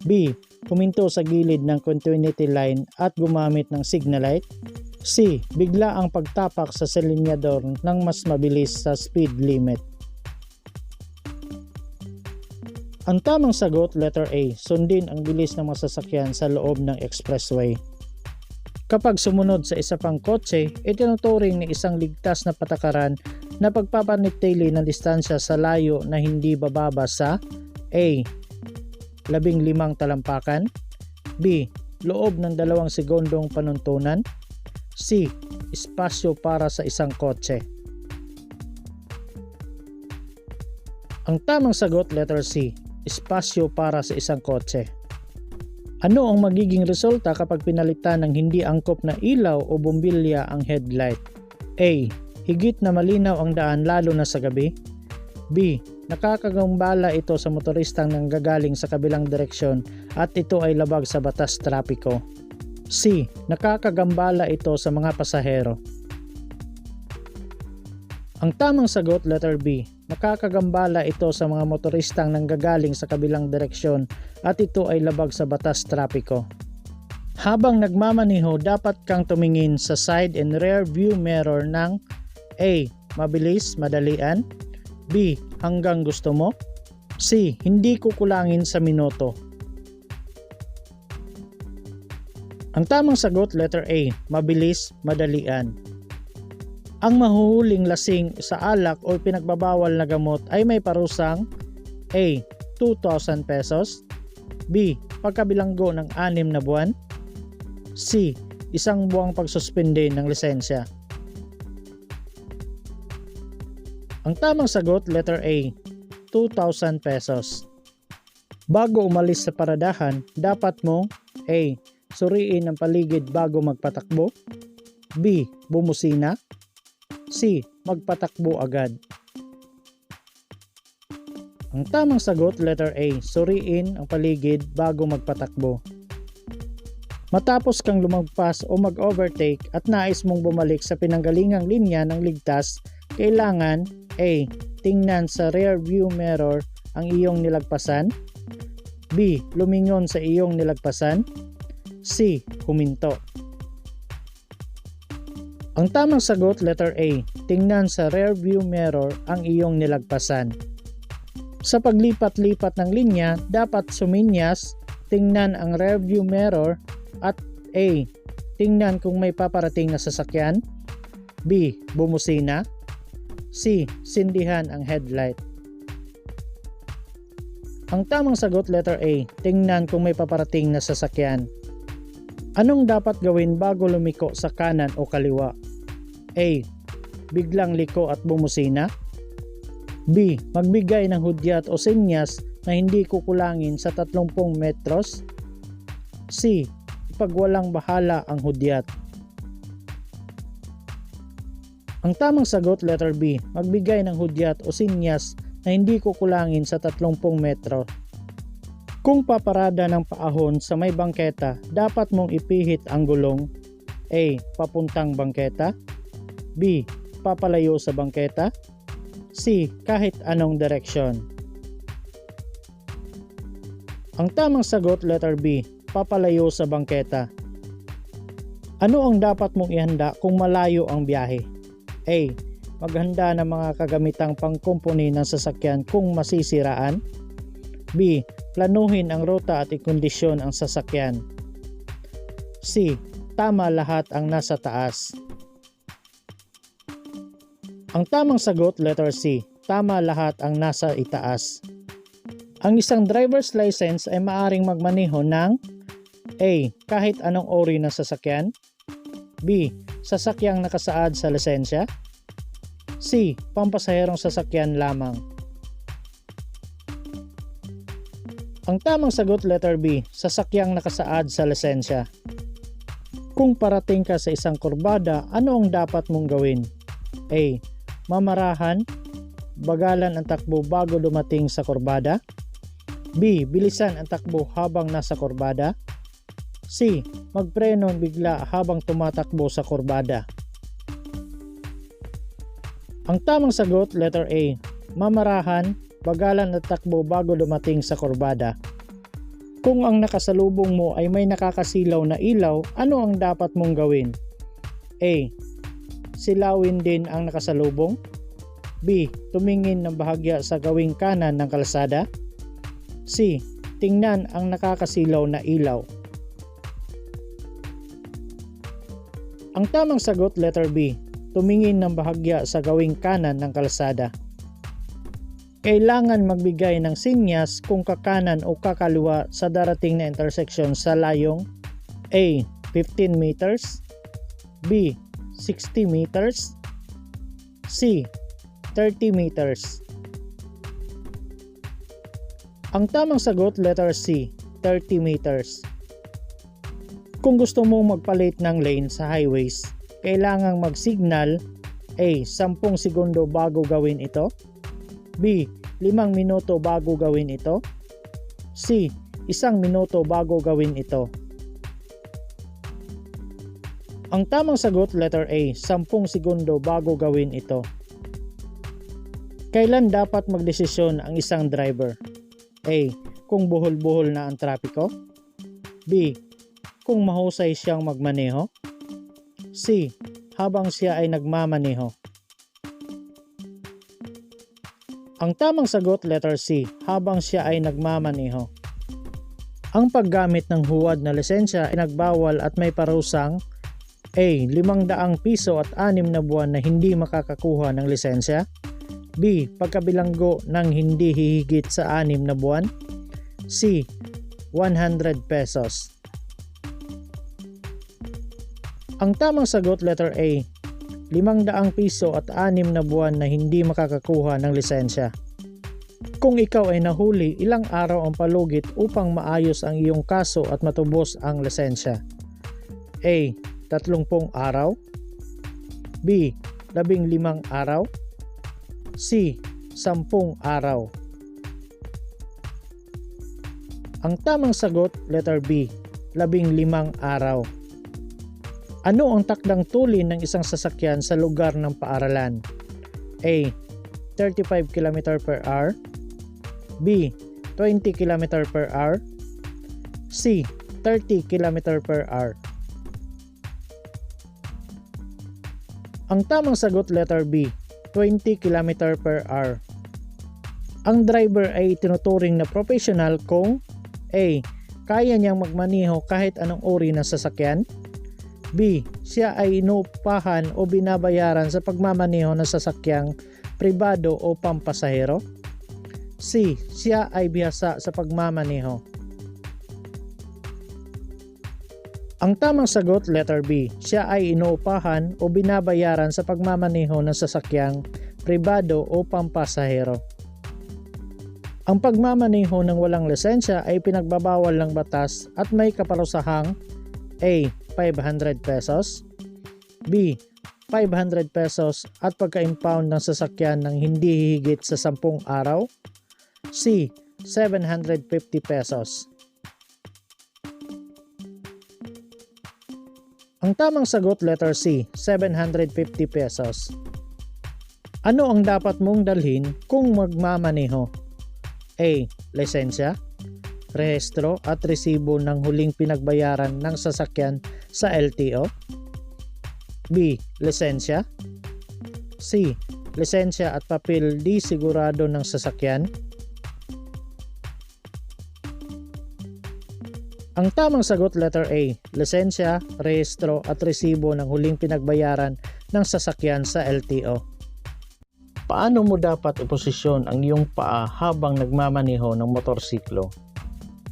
B. Huminto sa gilid ng continuity line at gumamit ng signal light. C. Bigla ang pagtapak sa selinyador ng mas mabilis sa speed limit. Ang tamang sagot, letter A. Sundin ang bilis ng mga sasakyan sa loob ng expressway. Kapag sumunod sa isa pang kotse, itinuturing na isang ligtas na patakaran na pagpapanitili ng distansya sa layo na hindi bababa sa A. 15 talampakan, B. Loob ng 2 segundong panuntunan, C. Espasyo para sa isang kotse. Ang tamang sagot, letter C. Espasyo para sa isang kotse. Ano ang magiging resulta kapag pinalitan ng hindi angkop na ilaw o bombilya ang headlight? A. Higit na malinaw ang daan lalo na sa gabi. B. Nakakagambala ito sa motoristang nanggagaling sa kabilang direksyon at ito ay labag sa batas trapiko. C. Nakakagambala ito sa mga pasahero. Ang tamang sagot, letter B. Nakakagambala ito sa mga motoristang nanggagaling sa kabilang direksyon at ito ay labag sa batas trapiko. Habang nagmamaneho, dapat kang tumingin sa side and rear view mirror ng A. Mabilis, madalian, B. Hanggang gusto mo, C. Hindi kukulangin sa minuto. Ang tamang sagot, letter A. Mabilis, madalian. Ang mahuhuling lasing sa alak o pinagbabawal na gamot ay may parusang A. 2,000 pesos, B. Pagkabilanggo ng 6 na buwan, C. 1 buwang pagsuspende ng lisensya. Ang tamang sagot, letter A. 2,000 pesos. Bago umalis sa paradahan, dapat mong A. Suriin ang paligid bago magpatakbo, B. Bumusina, C. Magpatakbo agad. Ang tamang sagot, letter A. Suriin ang paligid bago magpatakbo. Matapos kang lumagpas o mag-overtake at nais mong bumalik sa pinanggalingang linya ng ligtas, kailangan A. Tingnan sa rear view mirror ang iyong nilagpasan, B. Lumingon sa iyong nilagpasan, C. Huminto. Ang tamang sagot, letter A. Tingnan sa rear view mirror ang iyong nilagpasan. Sa paglipat-lipat ng linya, dapat suminyas, tingnan ang rear view mirror at A. Tingnan kung may paparating na sasakyan, B. Bumusina, C. Sindihan ang headlight. Ang tamang sagot, letter A. Tingnan kung may paparating na sasakyan. Anong dapat gawin bago lumiko sa kanan o kaliwa? A. Biglang liko at bumusina, B. Magbigay ng hudyat o senyas na hindi kukulangin sa 30 metros, C. Ipagwalang bahala ang hudyat. Ang tamang sagot, letter B. Magbigay ng hudyat o senyas na hindi kukulangin sa 30 metro. Kung paparada ng paahon sa may bangketa, dapat mong ipihit ang gulong A. Papuntang bangketa, B. Papalayo sa bangketa, C. Kahit anong direksyon. Ang tamang sagot, letter B. Papalayo sa bangketa. Ano ang dapat mong ihanda kung malayo ang biyahe? A. Maghanda ng mga kagamitang pangkumpuni ng sasakyan kung masisiraan, B. Planuhin ang ruta at ikondisyon ang sasakyan, C. Tama lahat ang nasa taas. Ang tamang sagot, letter C. Tama lahat ang nasa itaas. Ang isang driver's license ay maaring magmaneho ng A. Kahit anong uri ng sasakyan, B. Sasakyang nakasaad sa lisensya, C. Pampasaherong sasakyan lamang. Ang tamang sagot, letter B. Sasakyang nakasaad sa lisensya. Kung parating ka sa isang kurbada, ano ang dapat mong gawin? A. Mamarahan, bagalan ang takbo bago dumating sa kurbada, B. Bilisan ang takbo habang nasa kurbada, C. Magpreno bigla habang tumatakbo sa kurbada. Ang tamang sagot, letter A. Mamarahan, bagalan at takbo bago dumating sa kurbada. Kung ang nakasalubong mo ay may nakakasilaw na ilaw, ano ang dapat mong gawin? A. Silawin din ang nakasalubong, B. Tumingin ng bahagya sa gawing kanan ng kalsada, C. Tingnan ang nakakasilaw na ilaw. Ang tamang sagot, letter B. tumingin ng bahagya sa gawing kanan ng kalsada. Kailangan magbigay ng sinyas kung kakanan o kakaliwa sa darating na intersection sa layong A. 15 meters, B. 60 meters, C. 30 meters. Ang tamang sagot, letter C, 30 meters. Kung gusto mong magpalit ng lane sa highways, kailangang mag-signal A. 10 segundo bago gawin ito, B. 5 minuto bago gawin ito, C. 1 minuto bago gawin ito. Ang tamang sagot, letter A, 10 segundo bago gawin ito. Kailan dapat magdesisyon ang isang driver? A. Kung buhol-buhol na ang trapiko, B. Kung mahusay siyang magmaneho, C. Habang siya ay nagmamaneho. Ang tamang sagot, letter C, habang siya ay nagmamaneho. Ang paggamit ng huwad na lisensya ay nagbawal at may parusang A. 500 piso at 6 na buwan na hindi makakakuha ng lisensya, B. Pagkabilanggo ng hindi hihigit sa 6 na buwan, C. 100 pesos. Ang tamang sagot, letter A, 500 piso at 6 na buwan na hindi makakakuha ng lisensya. Kung ikaw ay nahuli, ilang araw ang palugit upang maayos ang iyong kaso at matubos ang lisensya? A. 30 araw, B. 15 araw, C. 10 araw. Ang tamang sagot, letter B, 15 araw. Ano ang takdang tulin ng isang sasakyan sa lugar ng paaralan? A. 35 km per hour, B. 20 km per hour, C. 30 km per hour. Ang tamang sagot, letter B, 20 km per hour. Ang driver ay tinuturing na professional kung A. Kaya niyang magmaneho kahit anong uri ng sasakyan, B. Siya ay inuupahan o binabayaran sa pagmamaneho ng sasakyang pribado o pampasahero, C. Siya ay bihasa sa pagmamaneho. Ang tamang sagot, letter B, siya ay inuupahan o binabayaran sa pagmamaneho ng sasakyang pribado o pampasahero. Ang pagmamaneho ng walang lisensya ay pinagbabawal ng batas at may kaparusahang A. 500 pesos, B. 500 pesos at pagka-impound ng sasakyan ng hindi hihigit sa 10 araw, C. 750 pesos. Ang tamang sagot, letter C, 750 pesos. Ano ang dapat mong dalhin kung magmamaneho? A. Lisensya, rehistro at resibo ng huling pinagbayaran ng sasakyan sa LTO, B. Lisensya, C. Lisensya at papel di sigurado ng sasakyan. Ang tamang sagot, letter A, lisensya, rehistro at resibo ng huling pinagbayaran ng sasakyan sa LTO. Paano mo dapat iposisyon ang iyong paa habang nagmamaneho ng motorsiklo?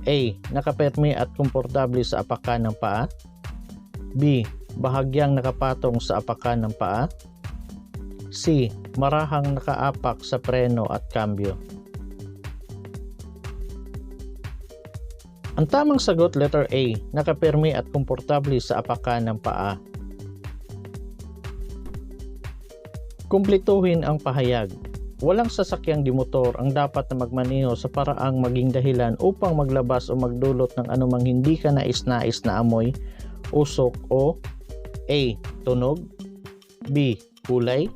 A. Nakapirme at komportable sa apakan ng paa, B. Bahagyang nakapatong sa apakan ng paa, C. Marahang nakaapak sa preno at kambyo. Ang tamang sagot, letter A, nakapirme at komportable sa apakan ng paa. Kumpletuhin ang pahayag. Walang sasakyang dimotor ang dapat na magmaneho sa paraang maging dahilan upang maglabas o magdulot ng anumang hindi ka nais-nais na amoy, usok o A. Tunog, B. Kulay,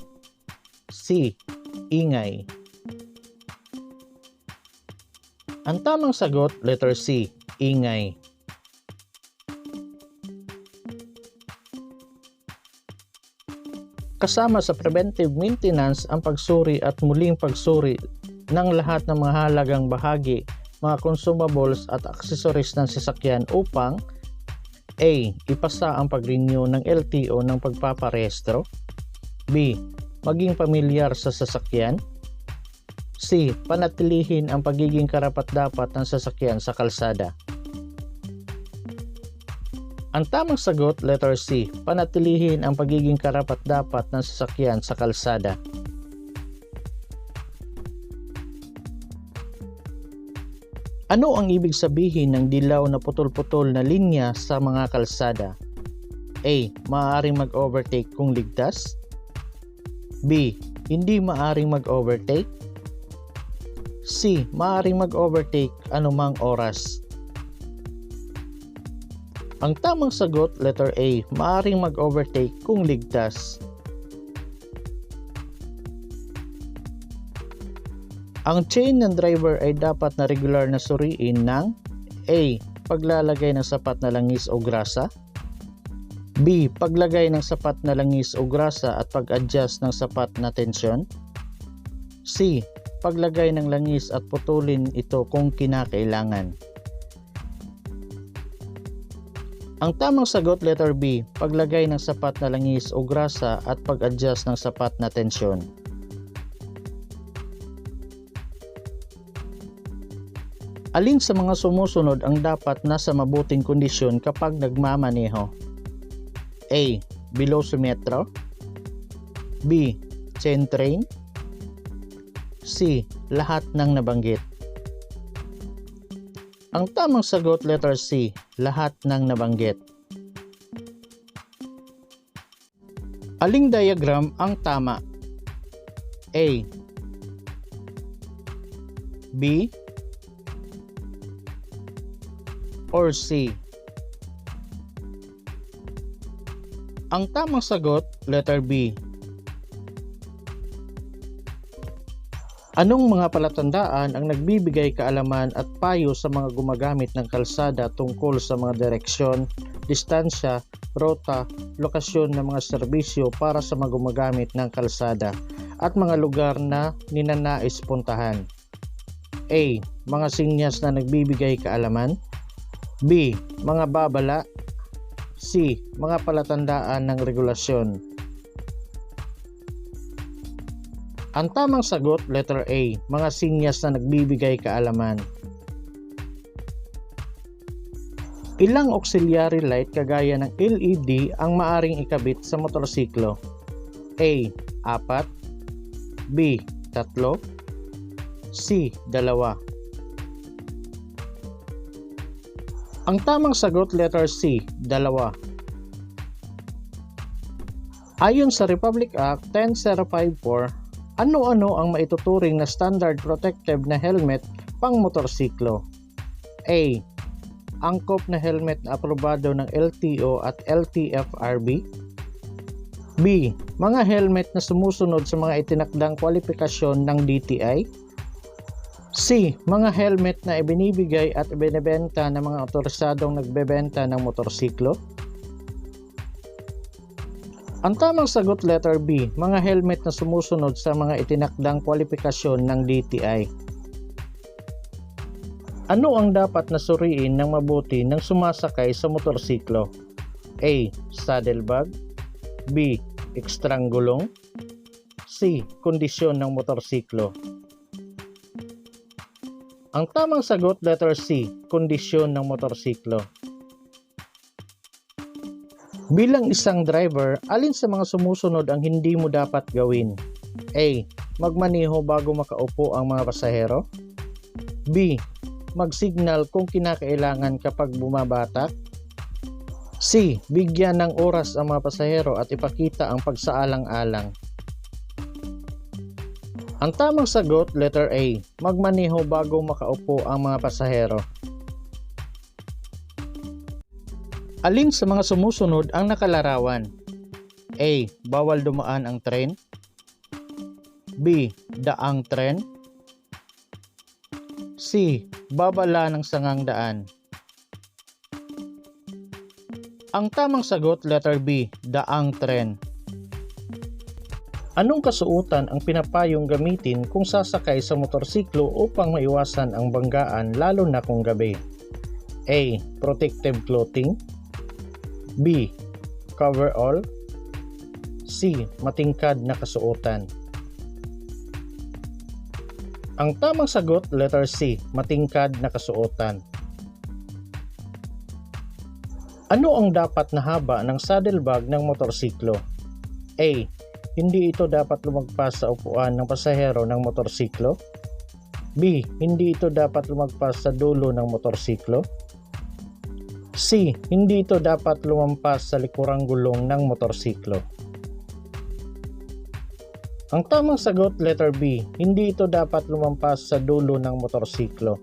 C. Ingay. Ang tamang sagot, letter C. Ingay. Kasama sa preventive maintenance ang pagsuri at muling pagsuri ng lahat ng mga halagang bahagi, mga consumables at accessories ng sasakyan upang A. Ipasa ang pag-renew ng LTO ng pagpaparehistro, B. Maging pamilyar sa sasakyan. C. Panatilihin ang pagiging karapat-dapat ng sasakyan sa kalsada. Ang tamang sagot, letter C. Panatilihin ang pagiging karapat-dapat ng sasakyan sa kalsada. Ano ang ibig sabihin ng dilaw na putol-putol na linya sa mga kalsada? A. Maaaring mag-overtake kung ligtas. B. Hindi maaaring mag-overtake. C. Maaaring mag-overtake anumang oras. Ang tamang sagot, letter A. Maaaring mag-overtake kung ligtas. Ang chain ng driver ay dapat na regular na suriin ng A. Paglalagay ng sapat na langis o grasa. B. Paglagay ng sapat na langis o grasa at pag-adjust ng sapat na tensyon. C. Paglagay ng langis at putulin ito kung kinakailangan. Ang tamang sagot, letter B. Paglagay ng sapat na langis o grasa at pag-adjust ng sapat na tensyon. Alin sa mga sumusunod ang dapat nasa mabuting kondisyon kapag nagmamaneho? A. Velocimetro. B. Chain train. C. Lahat ng nabanggit. Ang tamang sagot, letter C. Lahat ng nabanggit. Aling diagram ang tama? A. B or C? Ang tamang sagot, letter B. Anong mga palatandaan ang nagbibigay kaalaman at payo sa mga gumagamit ng kalsada tungkol sa mga direksyon, distansya, rota, lokasyon ng mga serbisyo para sa mga gumagamit ng kalsada at mga lugar na ninanais puntahan? A. Mga sinyas na nagbibigay kaalaman. B. Mga babala. C. Mga palatandaan ng regulasyon. Ang tamang sagot, letter A. Mga sinyas na nagbibigay kaalaman. Ilang auxiliary light kagaya ng LED ang maaring ikabit sa motorsiklo? A. 4. B. 3. C. 2. Ang tamang sagot, letter C. 2. Ayon sa Republic Act 10054, ano-ano ang maituturing na standard protective na helmet pang motorsiklo? A. Angkop na helmet na aprobado ng LTO at LTFRB. B. Mga helmet na sumusunod sa mga itinakdang kwalifikasyon ng DTI. C. Mga helmet na ibinibigay at ibinebenta ng mga otorisadong nagbebenta ng motorsiklo. Ang tamang sagot, letter B. Mga helmet na sumusunod sa mga itinakdang kwalifikasyon ng DTI. Ano ang dapat na suriin ng mabuti ng sumasakay sa motorsiklo? A. Saddlebag. B. Ekstrang gulong. C. Kondisyon ng motorsiklo. Ang tamang sagot, letter C. Kondisyon ng motorsiklo. Bilang isang driver, alin sa mga sumusunod ang hindi mo dapat gawin? A. Magmaneho bago makaupo ang mga pasahero. B. Magsignal kung kinakailangan kapag bumabatak. C. Bigyan ng oras ang mga pasahero at ipakita ang pagsaalang-alang. Ang tamang sagot, letter A. Magmaneho bago makaupo ang mga pasahero. Alin sa mga sumusunod ang nakalarawan? A. Bawal dumaan ang tren. B. Daang tren. C. Babala ng sangang daan. Ang tamang sagot, letter B. Daang tren. Anong kasuotan ang pinapayong gamitin kung sasakay sa motorsiklo upang maiwasan ang banggaan lalo na kung gabi? A. Protective clothing. B. Coverall. C. Matingkad na kasuotan. Ang tamang sagot, letter C. Matingkad na kasuotan. Ano ang dapat na haba ng saddlebag ng motorsiklo? A. Hindi ito dapat lumagpas sa upuan ng pasahero ng motorsiklo. B. Hindi ito dapat lumagpas sa dulo ng motorsiklo. C. Hindi ito dapat lumampas sa likurang gulong ng motorsiklo. Ang tamang sagot, letter B. Hindi ito dapat lumampas sa dulo ng motorsiklo.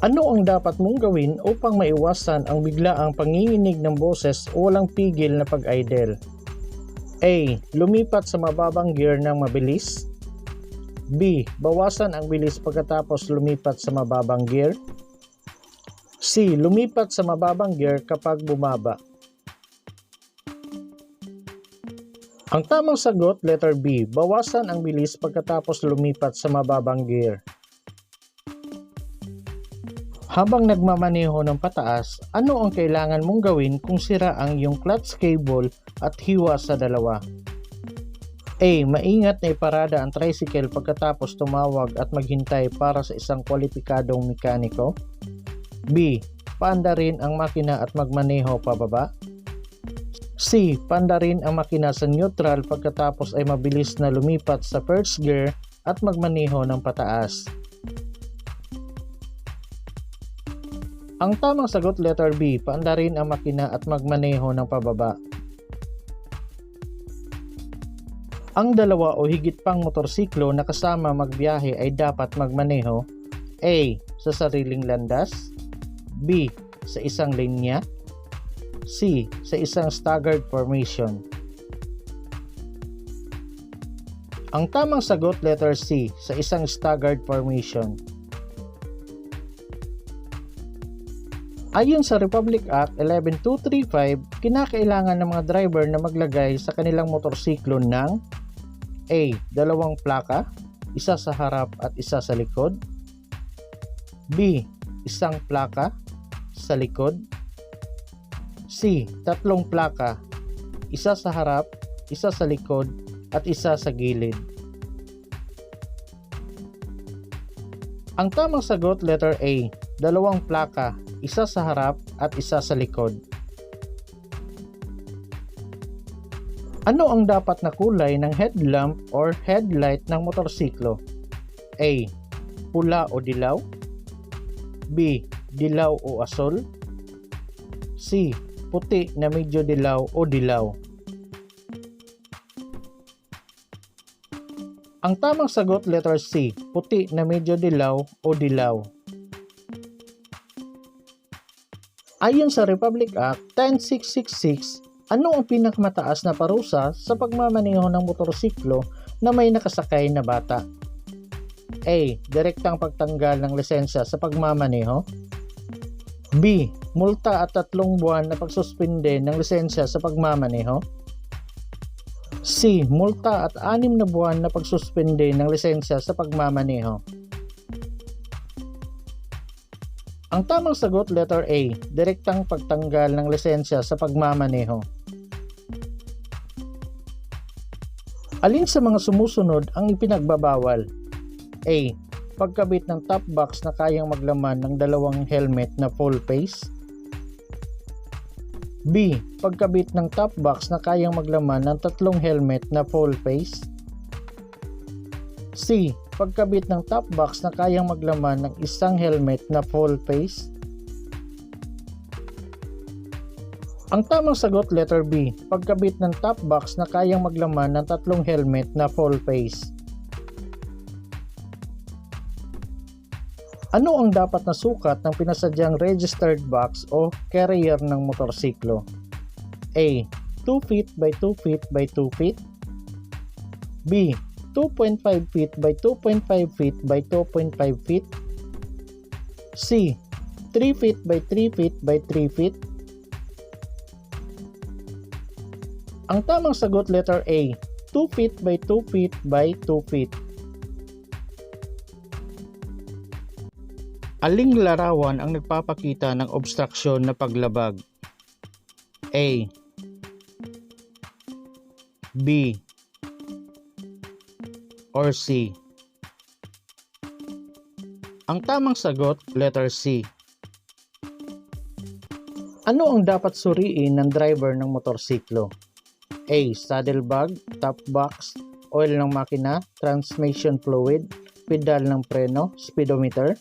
Ano ang dapat mong gawin upang maiwasan ang biglaang panginginig ng boses o walang pigil na pag-idle? A. Lumipat sa mababang gear ng mabilis. B. Bawasan ang bilis pagkatapos lumipat sa mababang gear. C. Lumipat sa mababang gear kapag bumaba. Ang tamang sagot, letter B. Bawasan ang bilis pagkatapos lumipat sa mababang gear. Habang nagmamaneho ng pataas, ano ang kailangan mong gawin kung sira ang iyong clutch cable at hiwa sa dalawa? A. Maingat na iparada ang tricycle pagkatapos tumawag at maghintay para sa isang kwalipikadong mekaniko. B. Paandarin ang makina at magmaneho pababa. C. Paandarin ang makina sa neutral pagkatapos ay mabilis na lumipat sa first gear at magmaneho ng pataas. Ang tamang sagot, letter B. Paandarin ang makina at magmaneho ng pababa. Ang dalawa o higit pang motorsiklo na kasama magbiyahe ay dapat magmaneho A. Sa sariling landas. B. Sa isang linya. C. Sa isang staggered formation. Ang tamang sagot, letter C. Sa isang staggered formation. Ayon sa Republic Act 11235, kinakailangan ng mga driver na maglagay sa kanilang motorsiklo ng A. Dalawang plaka, isa sa harap at isa sa likod. B. Isang plaka sa likod. C. Tatlong plaka, isa sa harap, isa sa likod, at isa sa gilid. Ang tamang sagot, letter A. Dalawang plaka, isa sa harap at isa sa likod. Ano ang dapat na kulay ng headlamp or headlight ng motorsiklo? A. Pula o dilaw. B. Dilaw o asol. C. Puti na medyo dilaw o dilaw. Ang tamang sagot, letter C. Puti na medyo dilaw o dilaw. Ayon sa Republic Act 10666, ano ang pinakamataas na parusa sa pagmamaneho ng motorsiklo na may nakasakay na bata? A. Direktang pagtanggal ng lisensya sa pagmamaneho. B. Multa at 3 buwan na pagsuspinde ng lisensya sa pagmamaneho. C. Multa at 6 na buwan na pagsuspinde ng lisensya sa pagmamaneho. Ang tamang sagot, letter A. Direktang pagtanggal ng lisensya sa pagmamaneho. Alin sa mga sumusunod ang ipinagbabawal? A. Pagkabit ng top box na kayang maglaman ng 2 helmet na full face. B. Pagkabit ng top box na kayang maglaman ng 3 helmet na full face. C. Pagkabit ng top box na kayang maglaman ng 1 helmet na full face. Ang tamang sagot, letter B. Pagkabit ng top box na kayang maglaman ng 3 helmet na full face. Ano ang dapat na sukat ng pinasadyang registered box o carrier ng motorsiklo? A. 2 feet by 2 feet by 2 feet. B. 2.5 feet by 2.5 feet by 2.5 feet. C. 3 feet by 3 feet by 3 feet. Ang tamang sagot, letter A. 2 feet by 2 feet by 2 feet. Aling larawan ang nagpapakita ng obstruksyon na paglabag? A. B, or C? Ang tamang sagot, letter C. Ano ang dapat suriin ng driver ng motorsiklo? A. Saddlebag, top box, oil ng makina, transmission fluid, pedal ng preno, speedometer.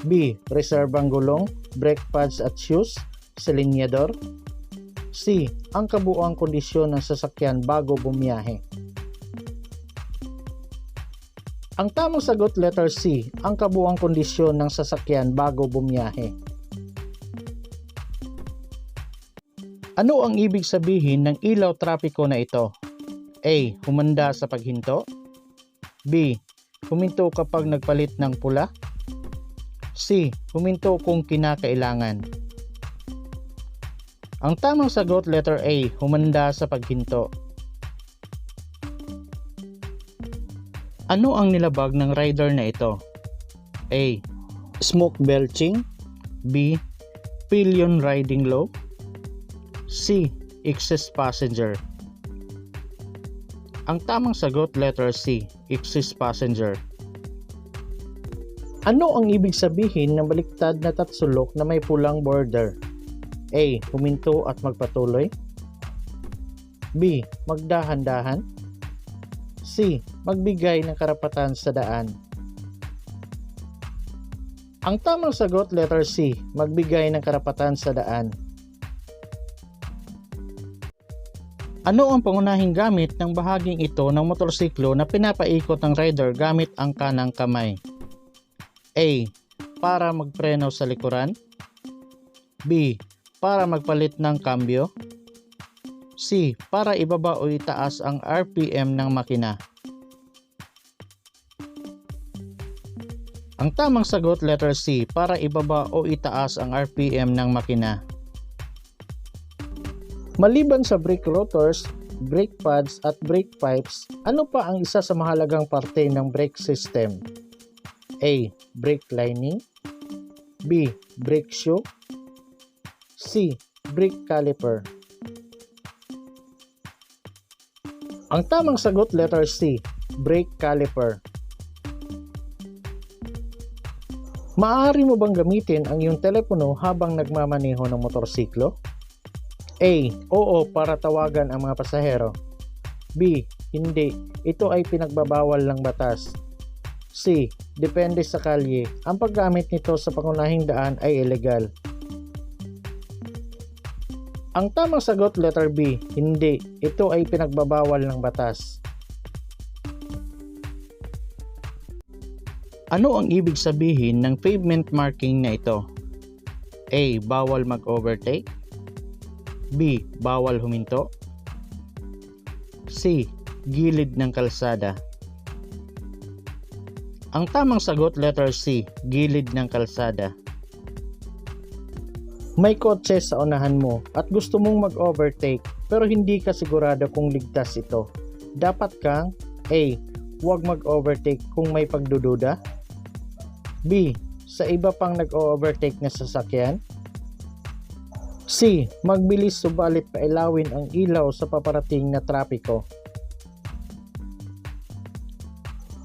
B. Reserbang gulong, brake pads at shoes, silinyador. C. Ang kabuuang kondisyon ng sasakyan bago bumiyahe. Ang tamang sagot, letter C. Ang kabuuang kondisyon ng sasakyan bago bumiyahe. Ano ang ibig sabihin ng ilaw trapiko na ito? A. Humanda sa paghinto. B. Huminto kapag nagpalit ng pula. C. Huminto kung kinakailangan. Ang tamang sagot, letter A. Humanda sa paghinto. Ano ang nilabag ng rider na ito? A. Smoke belching. B. Pillion riding low. C. Excess passenger. Ang tamang sagot, letter C. Excess passenger. Ano ang ibig sabihin ng baliktad na tatsulok na may pulang border? A. Huminto at magpatuloy. B. Magdahan-dahan. C. Magbigay ng karapatan sa daan. Ang tamang sagot, letter C. Magbigay ng karapatan sa daan. Ano ang pangunahing gamit ng bahaging ito ng motorsiklo na pinapaikot ng rider gamit ang kanang kamay? A. Para magpreno sa likuran. B. Para magpalit ng kambyo. C. Para ibaba o itaas ang RPM ng makina. Ang tamang sagot, letter C. Para ibaba o itaas ang RPM ng makina. Maliban sa brake rotors, brake pads at brake pipes, ano pa ang isa sa mahalagang parte ng brake system? A. Brake lining. B. Brake shoe. C. Brake caliper. Ang tamang sagot, letter C. Brake caliper. Maaari mo bang gamitin ang iyong telepono habang nagmamaneho ng motorsiklo? A. Oo, para tawagan ang mga pasahero. B. Hindi. Ito ay pinagbabawal ng batas. C. Depende sa kalye. Ang paggamit nito sa pangunahing daan ay illegal. Ang tamang sagot, letter B. Hindi. Ito ay pinagbabawal ng batas. Ano ang ibig sabihin ng pavement marking na ito? A. Bawal mag-overtake. B. Bawal huminto. C. Gilid ng kalsada. Ang tamang sagot, letter C. Gilid ng kalsada. May kotse sa unahan mo at gusto mong mag-overtake pero hindi ka sigurado kung ligtas ito. Dapat kang A. Huwag mag-overtake kung may pagdududa. B. Sa iba pang nag-overtake na sasakyan. C. Magbilis subalit pailawin ang ilaw sa paparating na trapiko.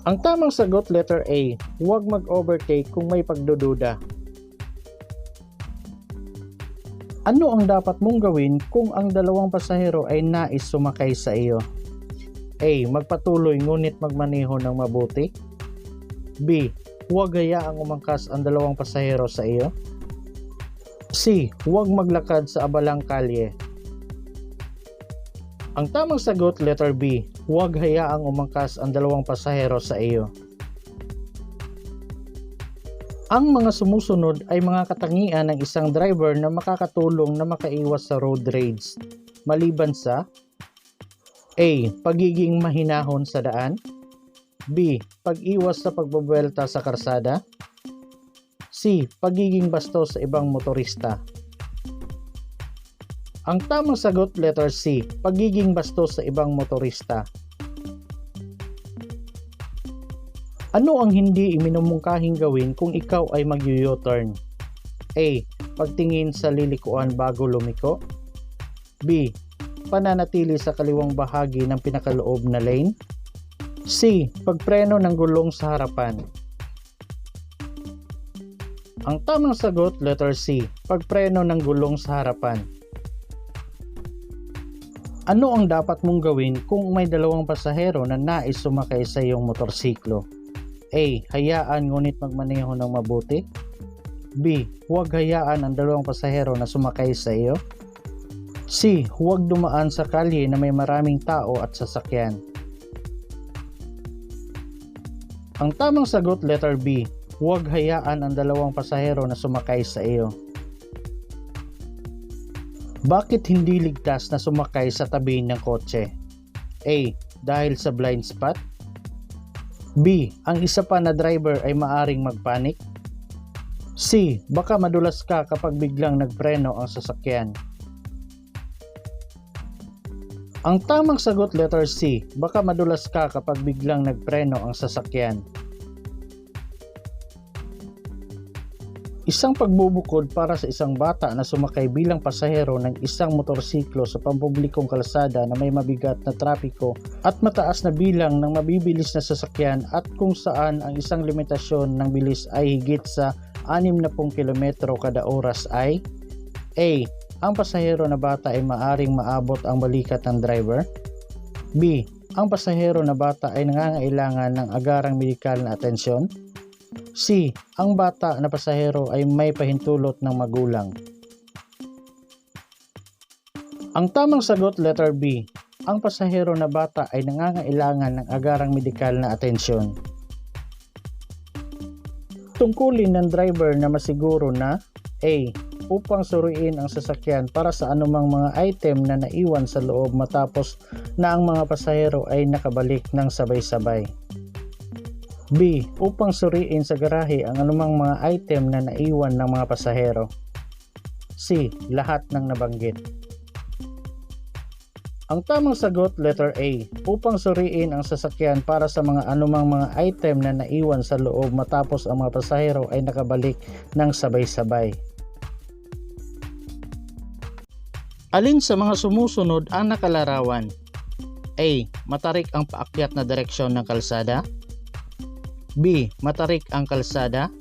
Ang tamang sagot, letter A. Huwag mag-overtake kung may pagdududa. Ano ang dapat mong gawin kung ang dalawang pasahero ay nais sumakay sa iyo? A. Magpatuloy ngunit magmaneho ng mabuti. B. Huwag hayaang umangkas ang dalawang pasahero sa iyo. C. Huwag maglakad sa abalang kalye. Ang tamang sagot, letter B. Huwag hayaang umangkas ang dalawang pasahero sa iyo. Ang mga sumusunod ay mga katangian ng isang driver na makakatulong na makaiwas sa road rage. Maliban sa A. Pagiging mahinahon sa daan. B. Pag-iwas sa pagbubuelta sa karsada. C. Pagiging bastos sa ibang motorista. Ang tamang sagot, letter C. Pagiging bastos sa ibang motorista. Ano ang hindi iminumungkahing gawin kung ikaw ay mag-U-turn? A. Pagtingin sa lilikuan bago lumiko. B. pananatili sa kaliwang bahagi ng pinakaloob na lane. C. Pagpreno ng gulong sa harapan. Ang tamang sagot, letter C. Pagpreno ng gulong sa harapan. Ano ang dapat mong gawin kung may dalawang pasahero na nais sumakay sa iyong motorsiklo? A. Hayaan ngunit magmaneho ng mabuti. B. Huwag hayaan ang dalawang pasahero na sumakay sa iyo. C. Huwag dumaan sa kalye na may maraming tao at sasakyan. Ang tamang sagot, letter B. Huwag hayaan ang dalawang pasahero na sumakay sa iyo. Bakit hindi ligtas na sumakay sa tabi ng kotse? A. Dahil sa blind spot. B. Ang isa pa na driver ay maaring magpanik. C. Baka madulas ka kapag biglang nagpreno ang sasakyan. Ang tamang sagot, letter C. Baka madulas ka kapag biglang nagpreno ang sasakyan. Isang pagbubukod para sa isang bata na sumakay bilang pasahero ng isang motorsiklo sa pampublikong kalsada na may mabigat na trapiko at mataas na bilang ng mabibilis na sasakyan at kung saan ang isang limitasyon ng bilis ay higit sa 60 km kada oras ay A. Ang pasahero na bata ay maaring maabot ang balikat ng driver. B. Ang pasahero na bata ay nangangailangan ng agarang medikal na atensyon. C. Ang bata na pasahero ay may pahintulot ng magulang. Ang tamang sagot, letter B. Ang pasahero na bata ay nangangailangan ng agarang medikal na atensyon. Tungkulin ng driver na masiguro na A. Upang suriin ang sasakyan para sa anumang mga item na naiwan sa loob matapos na ang mga pasahero ay nakabalik ng sabay-sabay. B. Upang suriin sa garahe ang anumang mga item na naiwan ng mga pasahero. C. Lahat ng nabanggit. Ang tamang sagot, letter A. Upang suriin ang sasakyan para sa mga anumang mga item na naiwan sa loob matapos ang mga pasahero ay nakabalik ng sabay-sabay. Alin sa mga sumusunod ang nakalarawan? A. Matarik ang paakyat na direksyon ng kalsada. B. Matarik ang kalsada.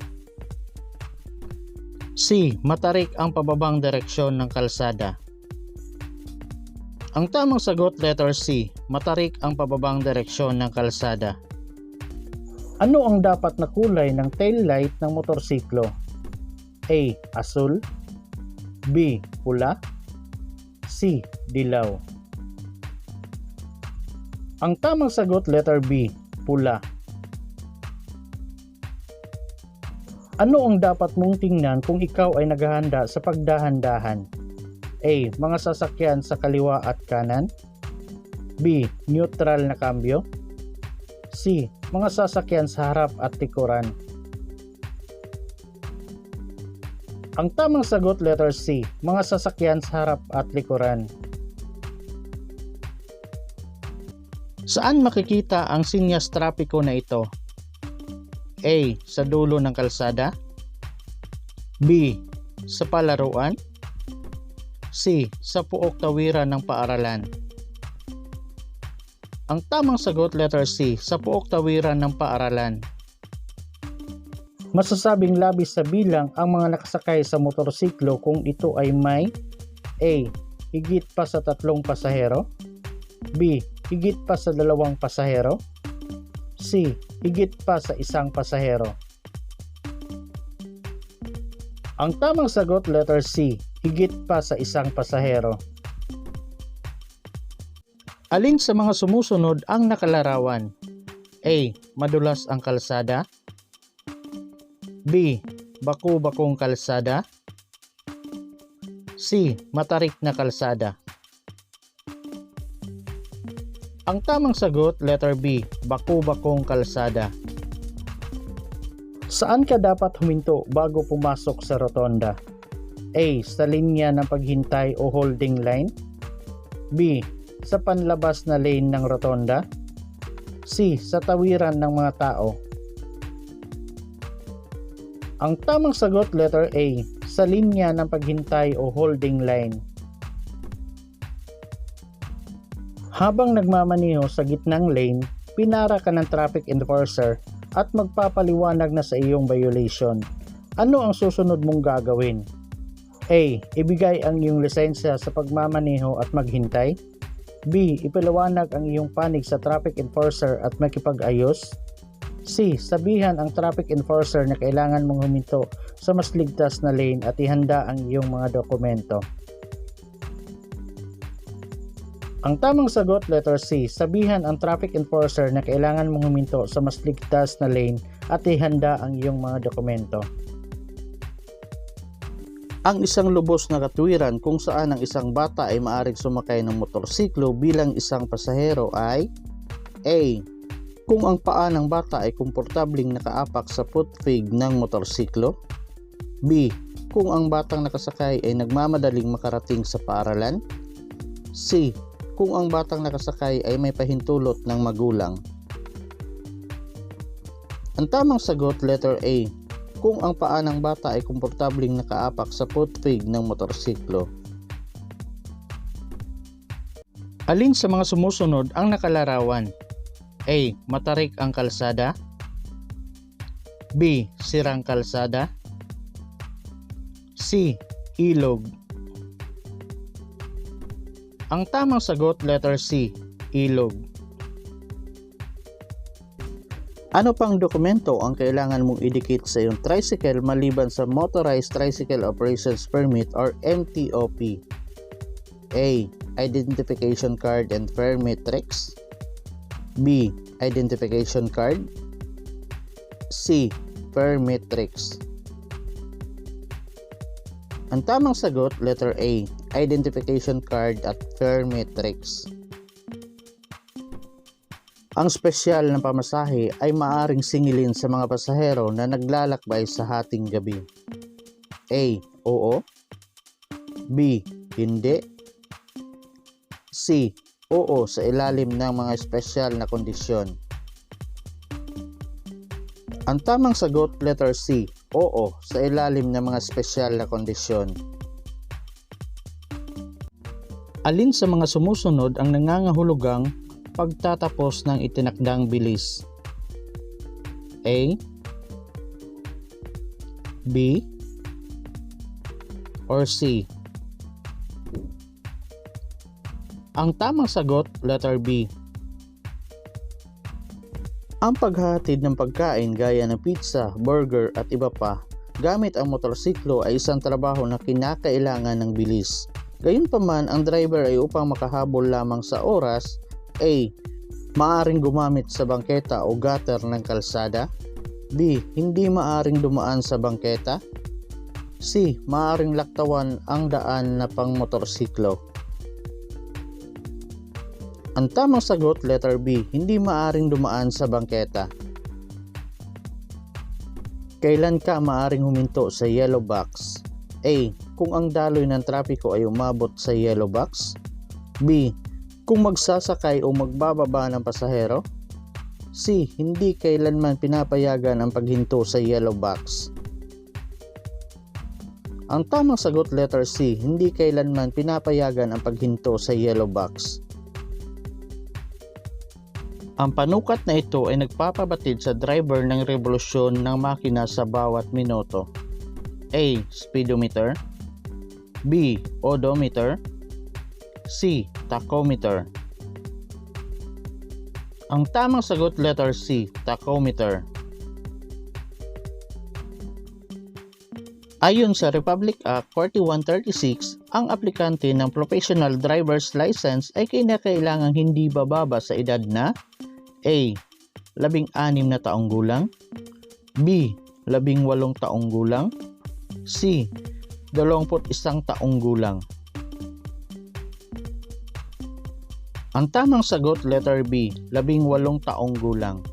C. Matarik ang pababang direksyon ng kalsada. Ang tamang sagot, letter C. Matarik ang pababang direksyon ng kalsada. Ano ang dapat na kulay ng taillight ng motorsiklo? A. Asul. B. Pula. C. Dilaw. Ang tamang sagot, letter B. Pula. Ano ang dapat mong tingnan kung ikaw ay naghahanda sa pagdahan-dahan? A. Mga sasakyan sa kaliwa at kanan. B. Neutral na kambyo. C. Mga sasakyan sa harap at likuran. Ang tamang sagot, letter C. Mga sasakyan sa harap at likuran. Saan makikita ang sinyas trapiko na ito? A. Sa dulo ng kalsada. B. Sa palaruan. C. Sa puok tawiran ng paaralan. Ang tamang sagot, letter C. Sa puok tawiran ng paaralan. Masasabing labis sa bilang ang mga nakasakay sa motorsiklo kung ito ay may A. Higit pa sa 3 pasahero. B. Higit pa sa 2 pasahero. C. Higit pa sa 1 pasahero. Ang tamang sagot, letter C. Higit pa sa 1 pasahero. Alin sa mga sumusunod ang nakalarawan? A. Madulas ang kalsada. B. Baku-bakong kalsada. C. Matarik na kalsada. Ang tamang sagot, letter B. Baku-bakong kalsada. Saan ka dapat huminto bago pumasok sa rotonda? A. Sa linya ng paghintay o holding line. B. Sa panlabas na lane ng rotonda. C. Sa tawiran ng mga tao. Ang tamang sagot, letter A. Sa linya ng paghintay o holding line. Habang nagmamaneho sa gitnang lane, pinara ka ng traffic enforcer at magpapaliwanag na sa iyong violation. Ano ang susunod mong gagawin? A. Ibigay ang iyong lisensya sa pagmamaneho at maghintay. B. Ipaliwanag ang iyong panig sa traffic enforcer at makipag-ayos. C. Sabihan ang traffic enforcer na kailangan mong huminto sa mas ligtas na lane at ihanda ang iyong mga dokumento. Ang tamang sagot, letter C. Sabihan ang traffic enforcer na kailangan mong huminto sa mas ligtas na lane at ihanda ang iyong mga dokumento. Ang isang lubos na katwiran kung saan ang isang bata ay maaaring sumakay ng motorsiklo bilang isang pasahero ay A. Kung ang paa ng bata ay komportabling nakaapak sa footpeg ng motorsiklo. B. Kung ang batang nakasakay ay nagmamadaling makarating sa paaralan. C. Kung ang batang nakasakay ay may pahintulot ng magulang. Ang tamang sagot, letter A. Kung ang paa ng bata ay komportabling nakaapak sa footpeg ng motorsiklo. Alin sa mga sumusunod ang nakalarawan? A. Matarik ang kalsada. B. Sirang kalsada. C. Ilog. Ang tamang sagot, letter C. Ilog. Ano pang dokumento ang kailangan mong idikit sa iyong tricycle maliban sa Motorized Tricycle Operations Permit or MTOP? A. Identification card and fare matrix. B. Identification card. C. Fare matrix. Ang tamang sagot, letter A. Identification card at fare matrix. Ang espesyal na pamasahe ay maaaring singilin sa mga pasahero na naglalakbay sa hating gabi. A. Oo. B. Hindi. C. Oo sa ilalim ng mga espesyal na kondisyon. Ang tamang sagot, letter C. Oo sa ilalim ng mga espesyal na kondisyon. Alin sa mga sumusunod ang nangangahulugang pagtatapos ng itinakdang bilis? A. B. Or C? Ang tamang sagot, letter B. Ang paghahatid ng pagkain gaya ng pizza, burger at iba pa gamit ang motorsiklo ay isang trabaho na kinakailangan ng bilis. Gayunpaman, ang driver ay upang makahabol lamang sa oras. A. Maaring gumamit sa bangketa o gutter ng kalsada. B. Hindi maaring dumaan sa bangketa. C. Maaring laktawan ang daan na pang motorsiklo. Ang tamang sagot, letter B. Hindi maaring dumaan sa bangketa. Kailan ka maaring huminto sa yellow box? A. Kung ang daloy ng trapiko ay umabot sa yellow box. B. Kung magsasakay o magbababa ng pasahero. C. Hindi kailanman pinapayagan ang paghinto sa yellow box. Ang tamang sagot, letter C. Hindi kailanman pinapayagan ang paghinto sa yellow box. Ang panukat na ito ay nagpapabatid sa driver ng revolusyon ng makina sa bawat minuto. A. Speedometer. B. Odometer. C. Tachometer. Ang tamang sagot, letter C. Tachometer. Ayon sa Republic Act 4136, ang aplikante ng Professional Driver's License ay kinakailangang hindi bababa sa edad na A. 16 na taong gulang. B. 18 taong gulang. C. 21 taong gulang. Ang tamang sagot, letter B. 18 taong gulang.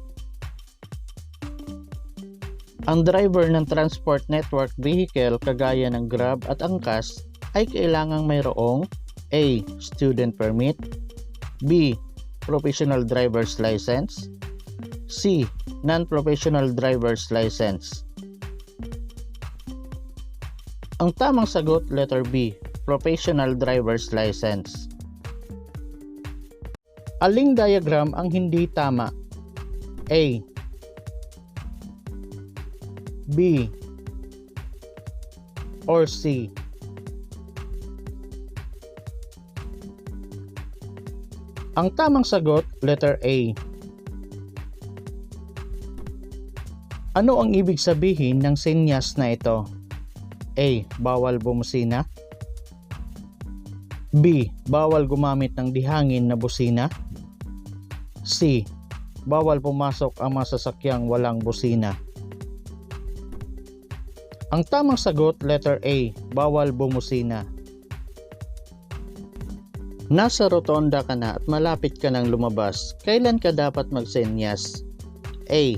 Ang driver ng transport network vehicle kagaya ng Grab at Angkas ay kailangang mayroong A. Student permit. B. Professional driver's license. C. Non-professional driver's license. Ang tamang sagot, letter B. Professional driver's license. Aling diagram ang hindi tama? A, B, or C? Ang tamang sagot, letter A. Ano ang ibig sabihin ng senyas na ito? A, bawal bumusina. B, bawal gumamit ng dihangin na busina. C, bawal pumasok ang mga sasakyang walang busina. Ang tamang sagot, letter A, bawal bumusina. Nasa rotonda ka na at malapit ka nang lumabas, kailan ka dapat magsenyas? A,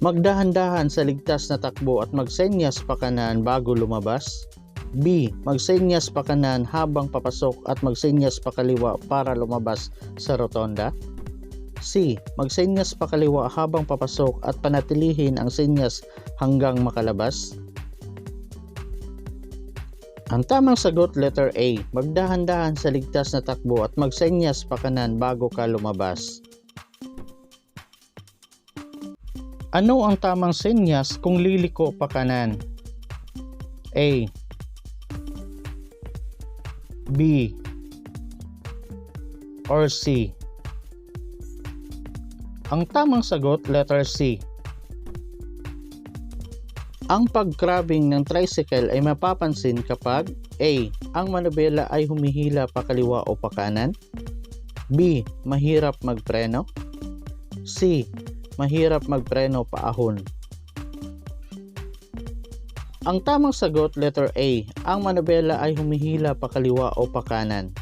magdahan-dahan sa ligtas na takbo at magsenyas pa kanan bago lumabas. B, magsenyas pa kanan habang papasok at magsenyas pa kaliwa para lumabas sa rotonda. C, magsenyas pa kaliwa habang papasok at panatilihin ang senyas hanggang makalabas. Ang tamang sagot, letter A, magdahan-dahan sa ligtas na takbo at magsenyas pa kanan bago ka lumabas. Ano ang tamang senyas kung liliko pa kanan? A, B, or C? Ang tamang sagot, letter C. Ang pag-crabbing ng tricycle ay mapapansin kapag A, ang manubela ay humihila pa kaliwa o pa kanan. B, mahirap magpreno. C, mahirap magpreno paahon. Ang tamang sagot, letter A, ang manubela ay humihila pa kaliwa o pa kanan.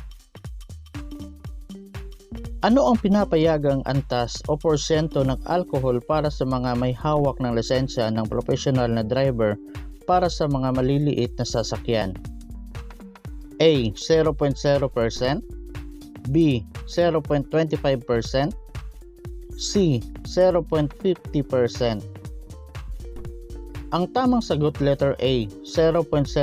Ano ang pinapayagang antas o porsyento ng alcohol para sa mga may hawak ng lisensya ng professional na driver para sa mga maliliit na sasakyan? A, 0.0%, B, 0.25%, C, 0.50%. Ang tamang sagot, letter A, 0.00%.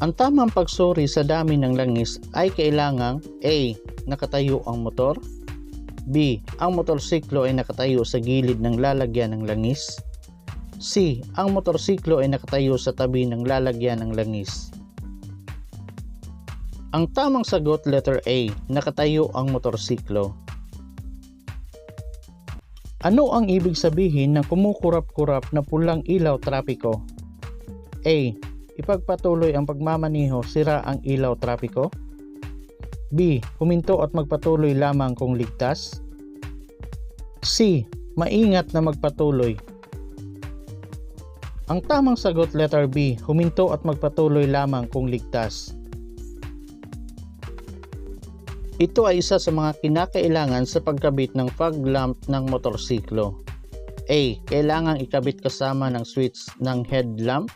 Ang tamang pagsuri sa dami ng langis ay kailangang A, nakatayo ang motor. B, ang motorsiklo ay nakatayo sa gilid ng lalagyan ng langis. C, ang motorsiklo ay nakatayo sa tabi ng lalagyan ng langis. Ang tamang sagot, letter A, nakatayo ang motorsiklo. Ano ang ibig sabihin ng kumukurap-kurap na pulang ilaw trapiko? A, ipagpatuloy ang pagmamaneho, sira ang ilaw trapiko. B, huminto at magpatuloy lamang kung ligtas. C, maingat na magpatuloy. Ang tamang sagot, letter B, huminto at magpatuloy lamang kung ligtas. Ito ay isa sa mga kinakailangan sa pagkabit ng fog lamp ng motorsiklo. A, kailangang ikabit kasama ng switch ng headlamp.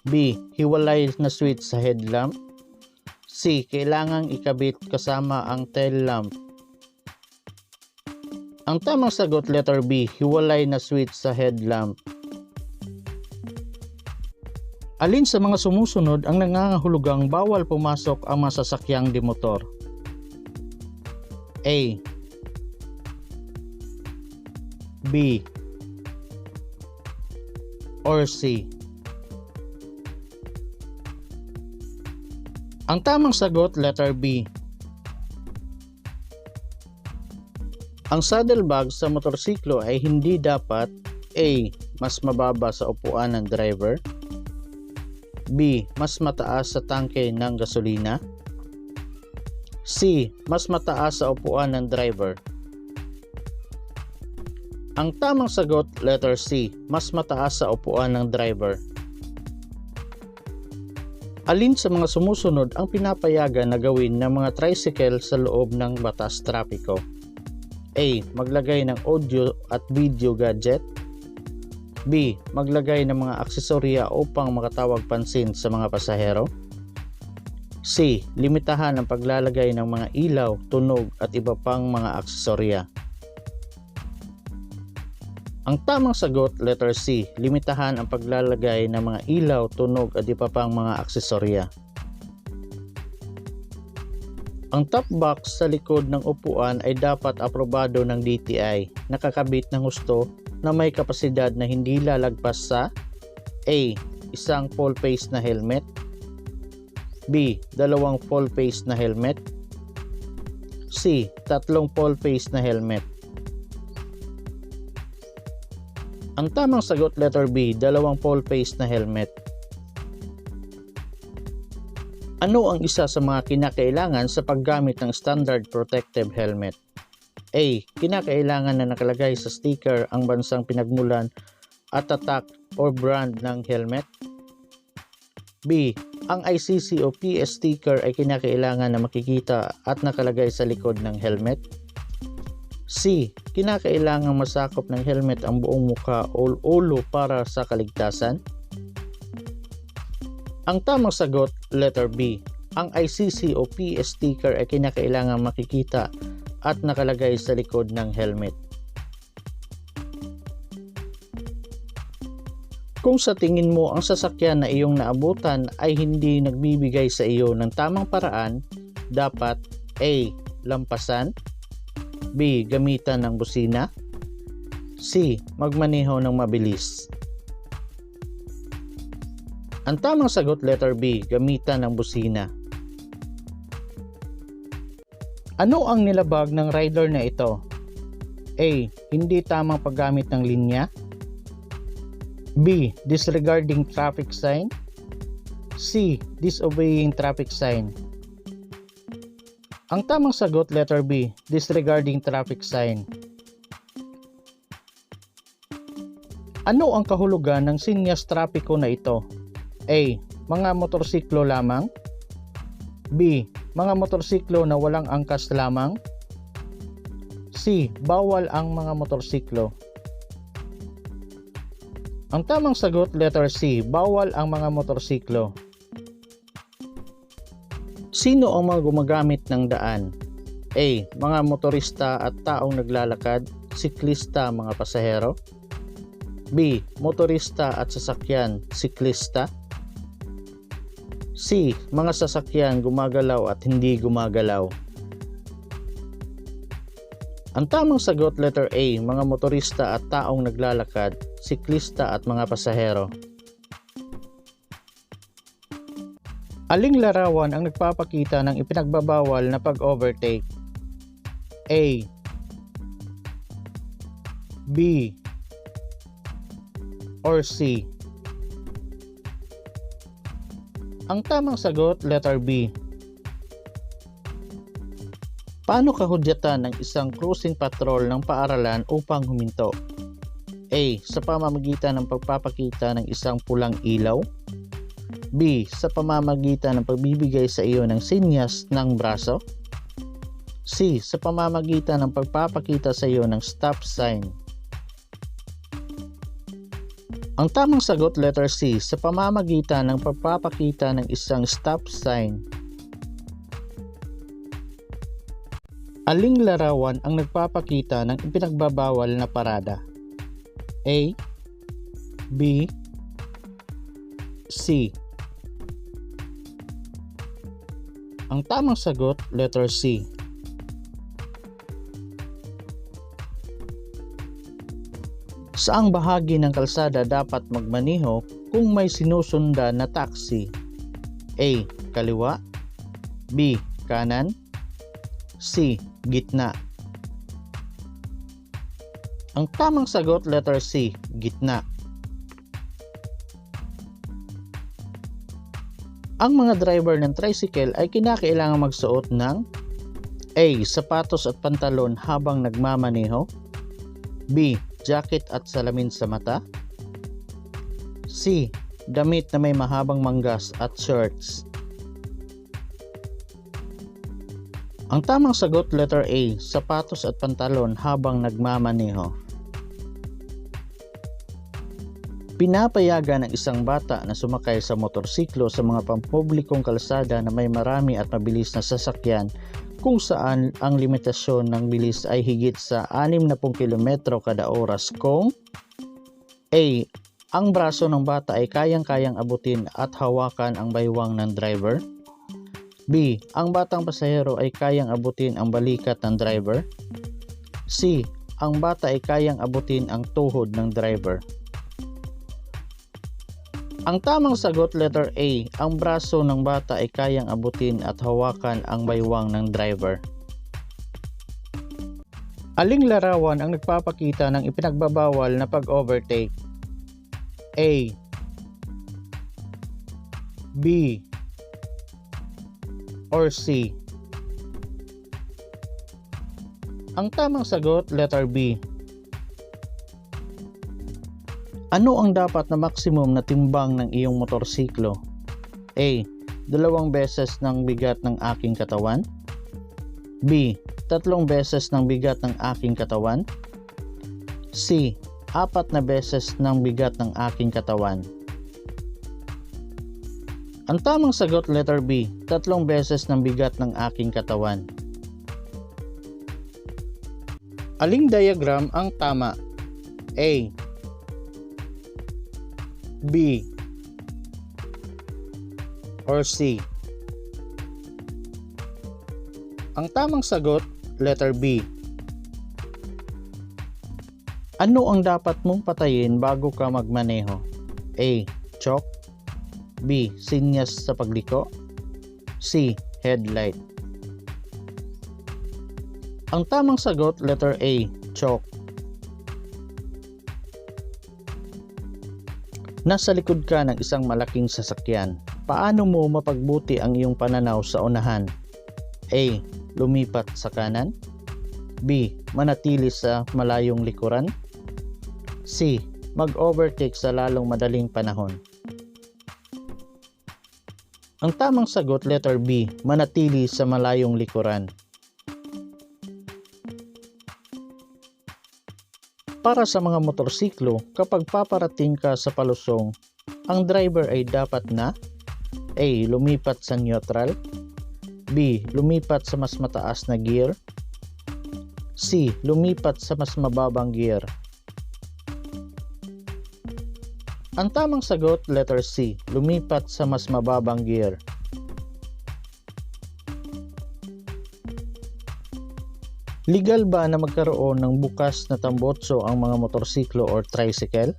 B, hiwalay na switch sa headlamp. C, kailangang ikabit kasama ang tail lamp. Ang tamang sagot, letter B, hiwalay na switch sa headlamp. Alin sa mga sumusunod ang nangangahulugang bawal pumasok ang mga sasakyang dimotor? A, B, or C? Ang tamang sagot, letter B. Ang saddlebag sa motorsiklo ay hindi dapat A, mas mababa sa upuan ng driver. B, mas mataas sa tangke ng gasolina. C, mas mataas sa upuan ng driver. Ang tamang sagot, letter C, mas mataas sa upuan ng driver. Alin sa mga sumusunod ang pinapayagan na gawin ng mga tricycle sa loob ng batas trapiko? A, maglagay ng audio at video gadget. B, maglagay ng mga aksesorya upang makatawag pansin sa mga pasahero. C, limitahan ang paglalagay ng mga ilaw, tunog at iba pang mga aksesorya. Ang tamang sagot, letter C, limitahan ang paglalagay ng mga ilaw, tunog at iba pang mga aksesorya. Ang top box sa likod ng upuan ay dapat aprobado ng DTI, nakakabit ng husto na may kapasidad na hindi lalagpas sa A. Isang full face na helmet, B. Dalawang full face na helmet, C. Tatlong full face na helmet. Ang tamang sagot letter B, dalawang full face na helmet. Ano ang isa sa mga kinakailangan sa paggamit ng standard protective helmet? A. Kinakailangan na nakalagay sa sticker ang bansang pinagmulan at tatak or brand ng helmet. B. Ang ICC o PS sticker ay kinakailangan na makikita at nakalagay sa likod ng helmet. C. Kinakailangan masakop ng helmet ang buong muka o ulo para sa kaligtasan. Ang tamang sagot, letter B. Ang ICC o PS sticker ay kinakailangan makikita at nakalagay sa likod ng helmet. Kung sa tingin mo ang sasakyan na iyong naabutan ay hindi nagbibigay sa iyo ng tamang paraan, dapat A. Lampasan, B. Gamitan ng busina, C. Magmaneho ng mabilis. Ang tamang sagot letter B, gamitan ng busina. Ano ang nilabag ng rider na ito? A. Hindi tamang paggamit ng linya, B. Disregarding traffic sign, C. Disobeying traffic sign. Ang tamang sagot letter B, disregarding traffic sign. Ano ang kahulugan ng sinyas trapiko na ito? A. Mga motorsiklo lamang, B. Mga motorsiklo na walang angkas lamang, C. Bawal ang mga motorsiklo. Ang tamang sagot letter C, bawal ang mga motorsiklo. Sino ang mga gumagamit ng daan? A. Mga motorista at taong naglalakad, siklista, mga pasahero, B. Motorista at sasakyan, siklista, C. Mga sasakyan gumagalaw at hindi gumagalaw. Ang tamang sagot letter A, mga motorista at taong naglalakad, siklista at mga pasahero. Aling larawan ang nagpapakita ng ipinagbabawal na pag-overtake? A. B. Or C? Ang tamang sagot, letter B. Paano kahudyatan ng isang cruising patrol ng paaralan upang huminto? A. Sa pamamagitan ng pagpapakita ng isang pulang ilaw, B. Sa pamamagitan ng pagbibigay sa iyo ng sinyas ng braso, C. Sa pamamagitan ng pagpapakita sa iyo ng stop sign. Ang tamang sagot, letter C, sa pamamagitan ng pagpapakita ng isang stop sign. Aling larawan ang nagpapakita ng ipinagbabawal na parada? A, B, C. Ang tamang sagot, letter C. Saang bahagi ng kalsada dapat magmaneho kung may sinusundan na taxi? A. Kaliwa, B. Kanan, C. Gitna. Ang tamang sagot, letter C. Gitna. Ang mga driver ng tricycle ay kinakailangang magsuot ng A. Sapatos at pantalon habang nagmamaneho, B. Jacket at salamin sa mata, C. Damit na may mahabang manggas at shorts. Ang tamang sagot, letter A. Sapatos at pantalon habang nagmamaneho. Pinapayagan ng isang bata na sumakay sa motorsiklo sa mga pampublikong kalsada na may marami at mabilis na sasakyan kung saan ang limitasyon ng bilis ay higit sa 60 km kada oras kung A. Ang braso ng bata ay kayang-kayang abutin at hawakan ang baywang ng driver, B. Ang batang pasahero ay kayang abutin ang balikat ng driver. C. Ang bata ay kayang abutin ang tuhod ng driver. Ang tamang sagot, letter A. Ang braso ng bata ay kayang abutin at hawakan ang baywang ng driver. Aling larawan ang nagpapakita ng ipinagbabawal na pag-overtake? A, B, or C? Ang tamang sagot, letter B. Ano ang dapat na maximum na timbang ng iyong motorsiklo? A. 2 beses ng bigat ng aking katawan. B. 3 beses ng bigat ng aking katawan. C. 4 na beses ng bigat ng aking katawan. Ang tamang sagot, letter B. 3 beses ng bigat ng aking katawan. Aling diagram ang tama? A, B, or C? Ang tamang sagot, letter B. Ano ang dapat mong patayin bago ka magmaneho? A. Chalk. B. Sinyas sa pagliko. C. Headlight. Ang tamang sagot, letter A. Chalk. Nasa likod ka ng isang malaking sasakyan. Paano mo mapagbuti ang iyong pananaw sa unahan? A. Lumipat sa kanan. B. Manatili sa malayong likuran. C. Mag-overtake sa lalong madaling panahon. Ang tamang sagot, letter B. Manatili sa malayong likuran. Para sa mga motorsiklo, kapag paparating ka sa palusong, ang driver ay dapat na A. Lumipat sa neutral. B. Lumipat sa mas mataas na gear. C. Lumipat sa mas mababang gear. Ang tamang sagot, letter C. Lumipat sa mas mababang gear. Legal ba na magkaroon ng bukas na tambotso ang mga motorsiklo or tricycle?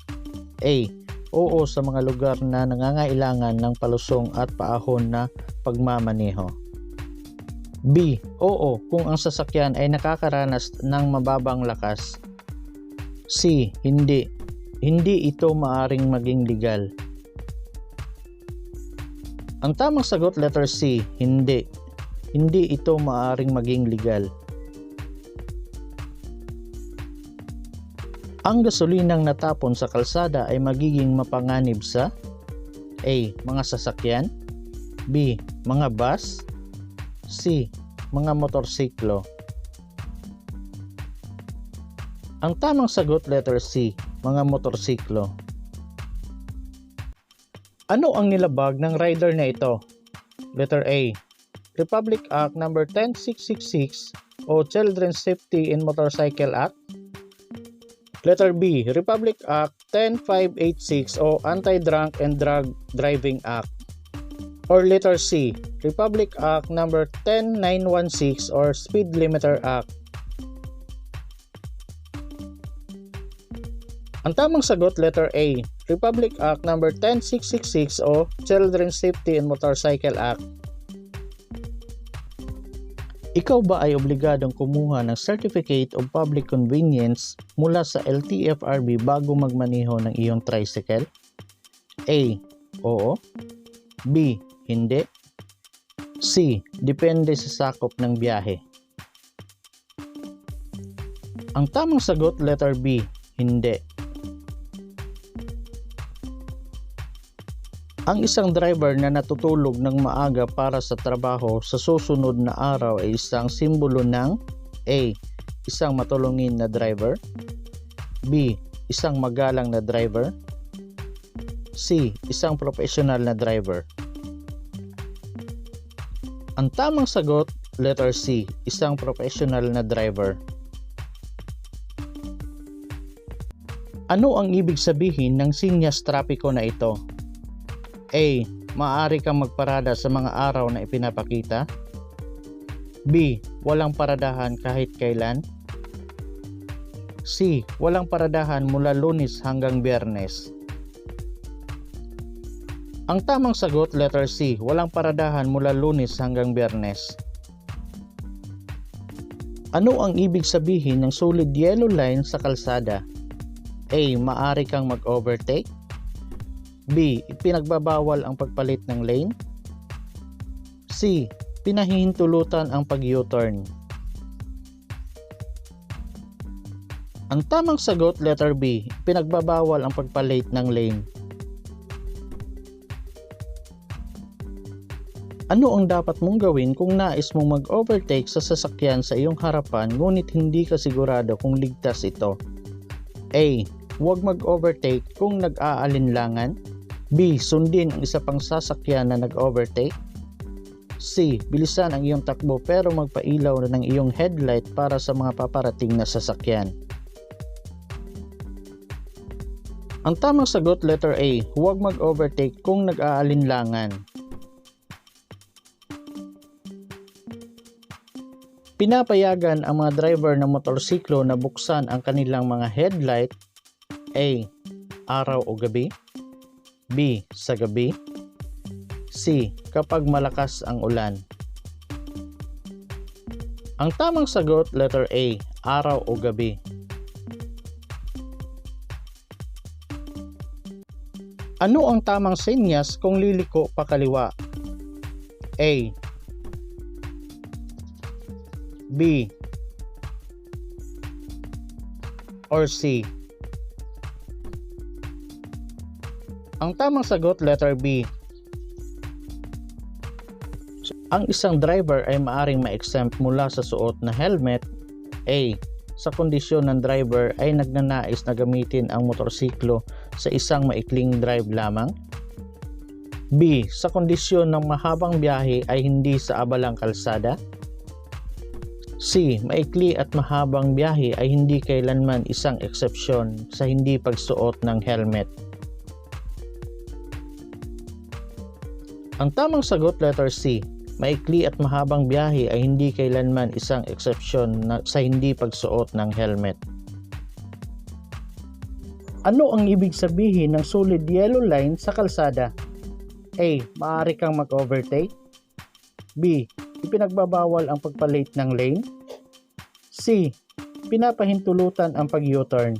A. Oo sa mga lugar na nangangailangan ng palusong at paahon na pagmamaneho. B. Oo kung ang sasakyan ay nakakaranas ng mababang lakas. C. Hindi. Hindi ito maaring maging legal. Ang tamang sagot, letter C. Hindi. Hindi ito maaring maging legal. Ang gasolinang natapon sa kalsada ay magiging mapanganib sa A. Mga sasakyan. B. Mga bus. C. Mga motorsiklo. Ang tamang sagot, letter C. Mga motorsiklo. Ano ang nilabag ng rider na ito? Letter A. Republic Act No. 10666 o Children's Safety in Motorcycle Act. Letter B. Republic Act 10586 o Anti-Drunk and Drug Driving Act. Or letter C. Republic Act No. 10916 or Speed Limiter Act. Ang tamang sagot, letter A. Republic Act No. 10666 o Children's Safety in Motorcycle Act. Ikaw ba ay obligadong kumuha ng Certificate of Public Convenience mula sa LTFRB bago magmaneho ng iyong tricycle? A. Oo. B. Hindi. C. Depende sa sakop ng biyahe. Ang tamang sagot, letter B. Hindi. Ang isang driver na natutulog ng maaga para sa trabaho sa susunod na araw ay isang simbolo ng A. Isang matulungin na driver. B. Isang magalang na driver. C. Isang professional na driver. Ang tamang sagot, letter C. Isang professional na driver. Ano ang ibig sabihin ng sinyas trapiko na ito? A. maaari kang magparada sa mga araw na ipinapakita. B. Walang paradahan kahit kailan. C. Walang paradahan mula Lunes hanggang Biyernes. Ang tamang sagot, letter C. Walang paradahan mula Lunes hanggang Biyernes. Ano ang ibig sabihin ng solid yellow line sa kalsada? A. Maaari kang mag-overtake. B. Ipinagbabawal ang pagpalit ng lane. C. Pinahihintulutan ang pag-U-turn. Ang tamang sagot, letter B. Pinagbabawal ang pagpalit ng lane. Ano ang dapat mong gawin kung nais mong mag-overtake sa sasakyan sa iyong harapan ngunit hindi ka sigurado kung ligtas ito? A. Huwag mag-overtake kung nag-aalinlangan. B. Sundin ang isa pang sasakyan na nag-overtake. C. Bilisan ang iyong takbo pero magpailaw na ng iyong headlight para sa mga paparating na sasakyan. Ang tamang sagot, letter A. Huwag mag-overtake kung nag-aalinlangan. Pinapayagan ang mga driver ng motorsiklo na buksan ang kanilang mga headlight. A. Araw o gabi. B. Sa gabi. C. Kapag malakas ang ulan. Ang tamang sagot, letter A. Araw o gabi. Ano ang tamang senyas kung liliko pa kaliwa? A. B. Or C. Ang tamang sagot, letter B. Ang isang driver ay maaring ma-exempt mula sa suot na helmet. A. Sa kondisyon ng driver ay nagnanais na gamitin ang motorsiklo sa isang maikling drive lamang. B. Sa kondisyon ng mahabang biyahe ay hindi sa abalang kalsada. C. Maikli at mahabang biyahe ay hindi kailanman isang eksepsyon sa hindi pagsuot ng helmet. Ang tamang sagot, letter C. Maikli at mahabang biyahe ay hindi kailanman isang eksepsyon sa hindi pagsuot ng helmet. Ano ang ibig sabihin ng solid yellow line sa kalsada? A. Maaari kang mag-overtake. B. Ipinagbabawal ang pagpalit ng lane. C. Pinapahintulutan ang pag-U-turn.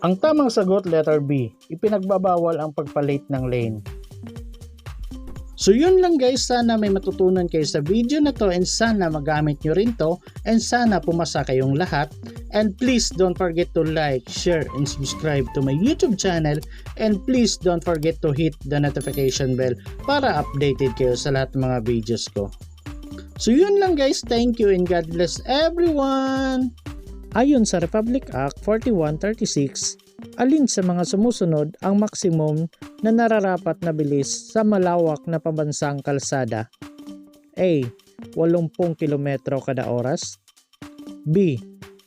Ang tamang sagot, letter B. Ipinagbabawal ang pagpalit ng lane. So yun lang guys, sana may matutunan kayo sa video na to and sana magamit nyo rin to and sana pumasa kayong lahat. And please don't forget to like, share, and subscribe to my YouTube channel and please don't forget to hit the notification bell para updated kayo sa lahat ng mga videos ko. So yun lang guys, thank you and God bless everyone! Ayon sa Republic Act 4136, alin sa mga sumusunod ang maximum na nararapat na bilis sa malawak na pambansang kalsada? A. 80 km kada oras. B.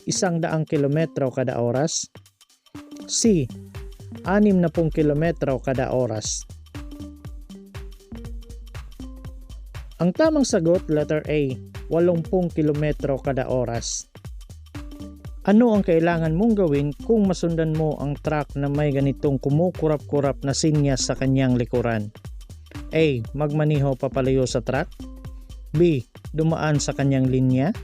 100 km kada oras. C. 60 km kada oras. Ang tamang sagot, letter A. 80 km kada oras. Ano ang kailangan mong gawin kung masundan mo ang truck na may ganitong kumukurap-kurap na sinyas sa kanyang likuran? A. Magmaneho papalayo sa truck. B. Dumaan sa kanyang linya.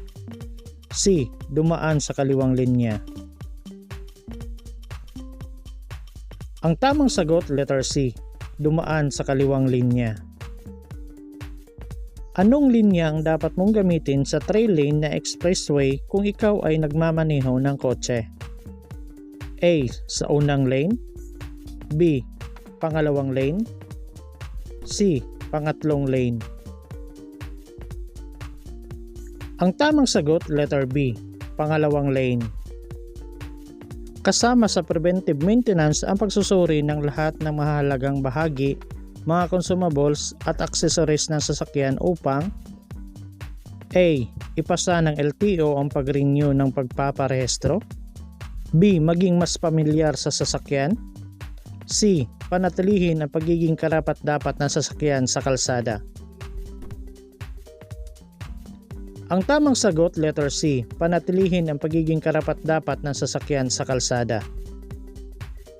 C. Dumaan sa kaliwang linya. Ang tamang sagot, letter C. Dumaan sa kaliwang linya. Anong linya ang dapat mong gamitin sa 3-lane na expressway kung ikaw ay nagmamaneho ng kotse? A. Sa unang lane. B. Pangalawang lane. C. Pangatlong lane. Ang tamang sagot, letter B. Pangalawang lane. Kasama sa preventive maintenance ang pagsusuri ng lahat ng mahalagang bahagi, mga consumables at accessories ng sasakyan upang A. Ipasa ng LTO ang pag-renew ng pagpaparehistro. B. Maging mas pamilyar sa sasakyan. C. Panatilihin ang pagiging karapat-dapat ng sasakyan sa kalsada. Ang tamang sagot, letter C. Panatilihin ang pagiging karapat-dapat ng sasakyan sa kalsada.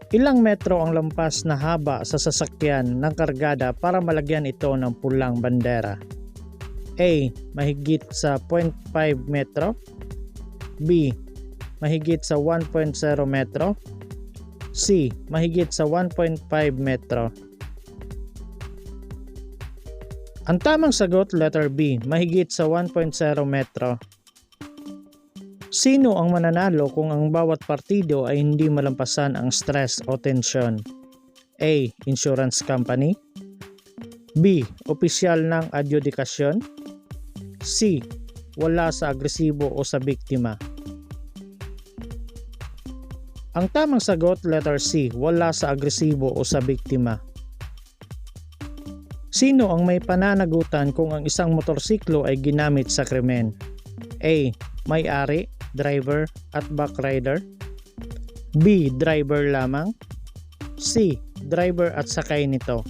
Ilang metro ang lampas na haba sa sasakyan ng kargada para malagyan ito ng pulang bandera? A. Mahigit sa 0.5 metro. B. Mahigit sa 1.0 metro. C. Mahigit sa 1.5 metro. Ang tamang sagot, letter B. Mahigit sa 1.0 metro. Sino ang mananalo kung ang bawat partido ay hindi malampasan ang stress o tensyon? A. Insurance company. B. Opisyal ng adjudikasyon. C. Wala sa agresibo o sa biktima. Ang tamang sagot, letter C. Wala sa agresibo o sa biktima. Sino ang may pananagutan kung ang isang motorsiklo ay ginamit sa krimen? A. May-ari, driver at backrider. B. Driver lamang. C. Driver at sakay nito.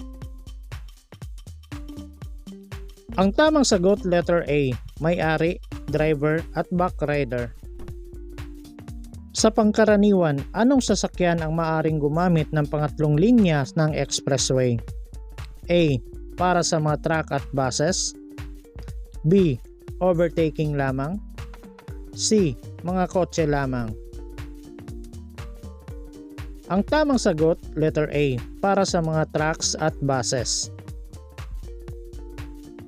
Ang tamang sagot, letter A. May-ari, driver at backrider. Sa pangkaraniwan, anong sasakyan ang maaring gumamit ng pangatlong linya ng expressway? A. Para sa mga truck at buses. B. Overtaking lamang. C. Mga kotse lamang. Ang tamang sagot, letter A. Para sa mga trucks at buses.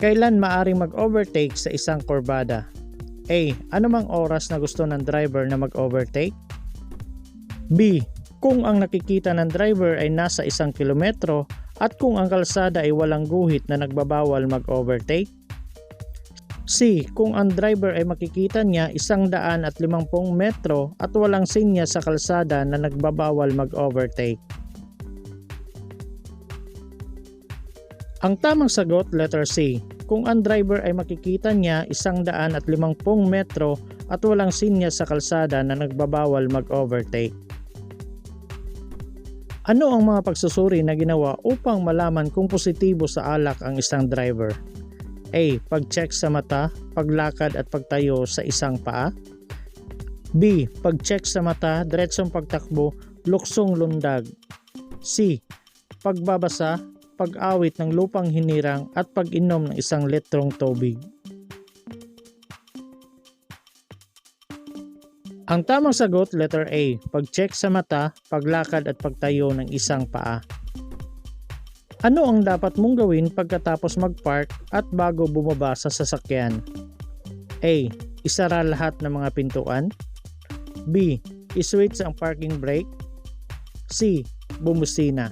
Kailan maaring mag-overtake sa isang kurbada? A. Anumang oras na gusto ng driver na mag-overtake. B. Kung ang nakikita ng driver ay nasa 1 kilometro at kung ang kalsada ay walang guhit na nagbabawal mag-overtake. C. Kung ang driver ay makikita niya 150 metro at walang sinya sa kalsada na nagbabawal mag-overtake. Ang tamang sagot, letter C. Kung ang driver ay makikita niya 150 metro at walang sinya sa kalsada na nagbabawal mag-overtake. Ano ang mga pagsusuri na ginawa upang malaman kung positibo sa alak ang isang driver? A. Pag-check sa mata, paglakad at pagtayo sa isang paa. B. Pag-check sa mata, diretsong pagtakbo, luksong lundag. C. Pagbabasa, pag-awit ng lupang hinirang at pag-inom ng 1 litrong tubig. Ang tamang sagot, letter A. Pag-check sa mata, paglakad at pagtayo ng isang paa. Ano ang dapat mong gawin pagkatapos mag-park at bago bumaba sa sasakyan? A. Isara lahat ng mga pintuan. B. I-switch ang parking brake. C. Bumusina.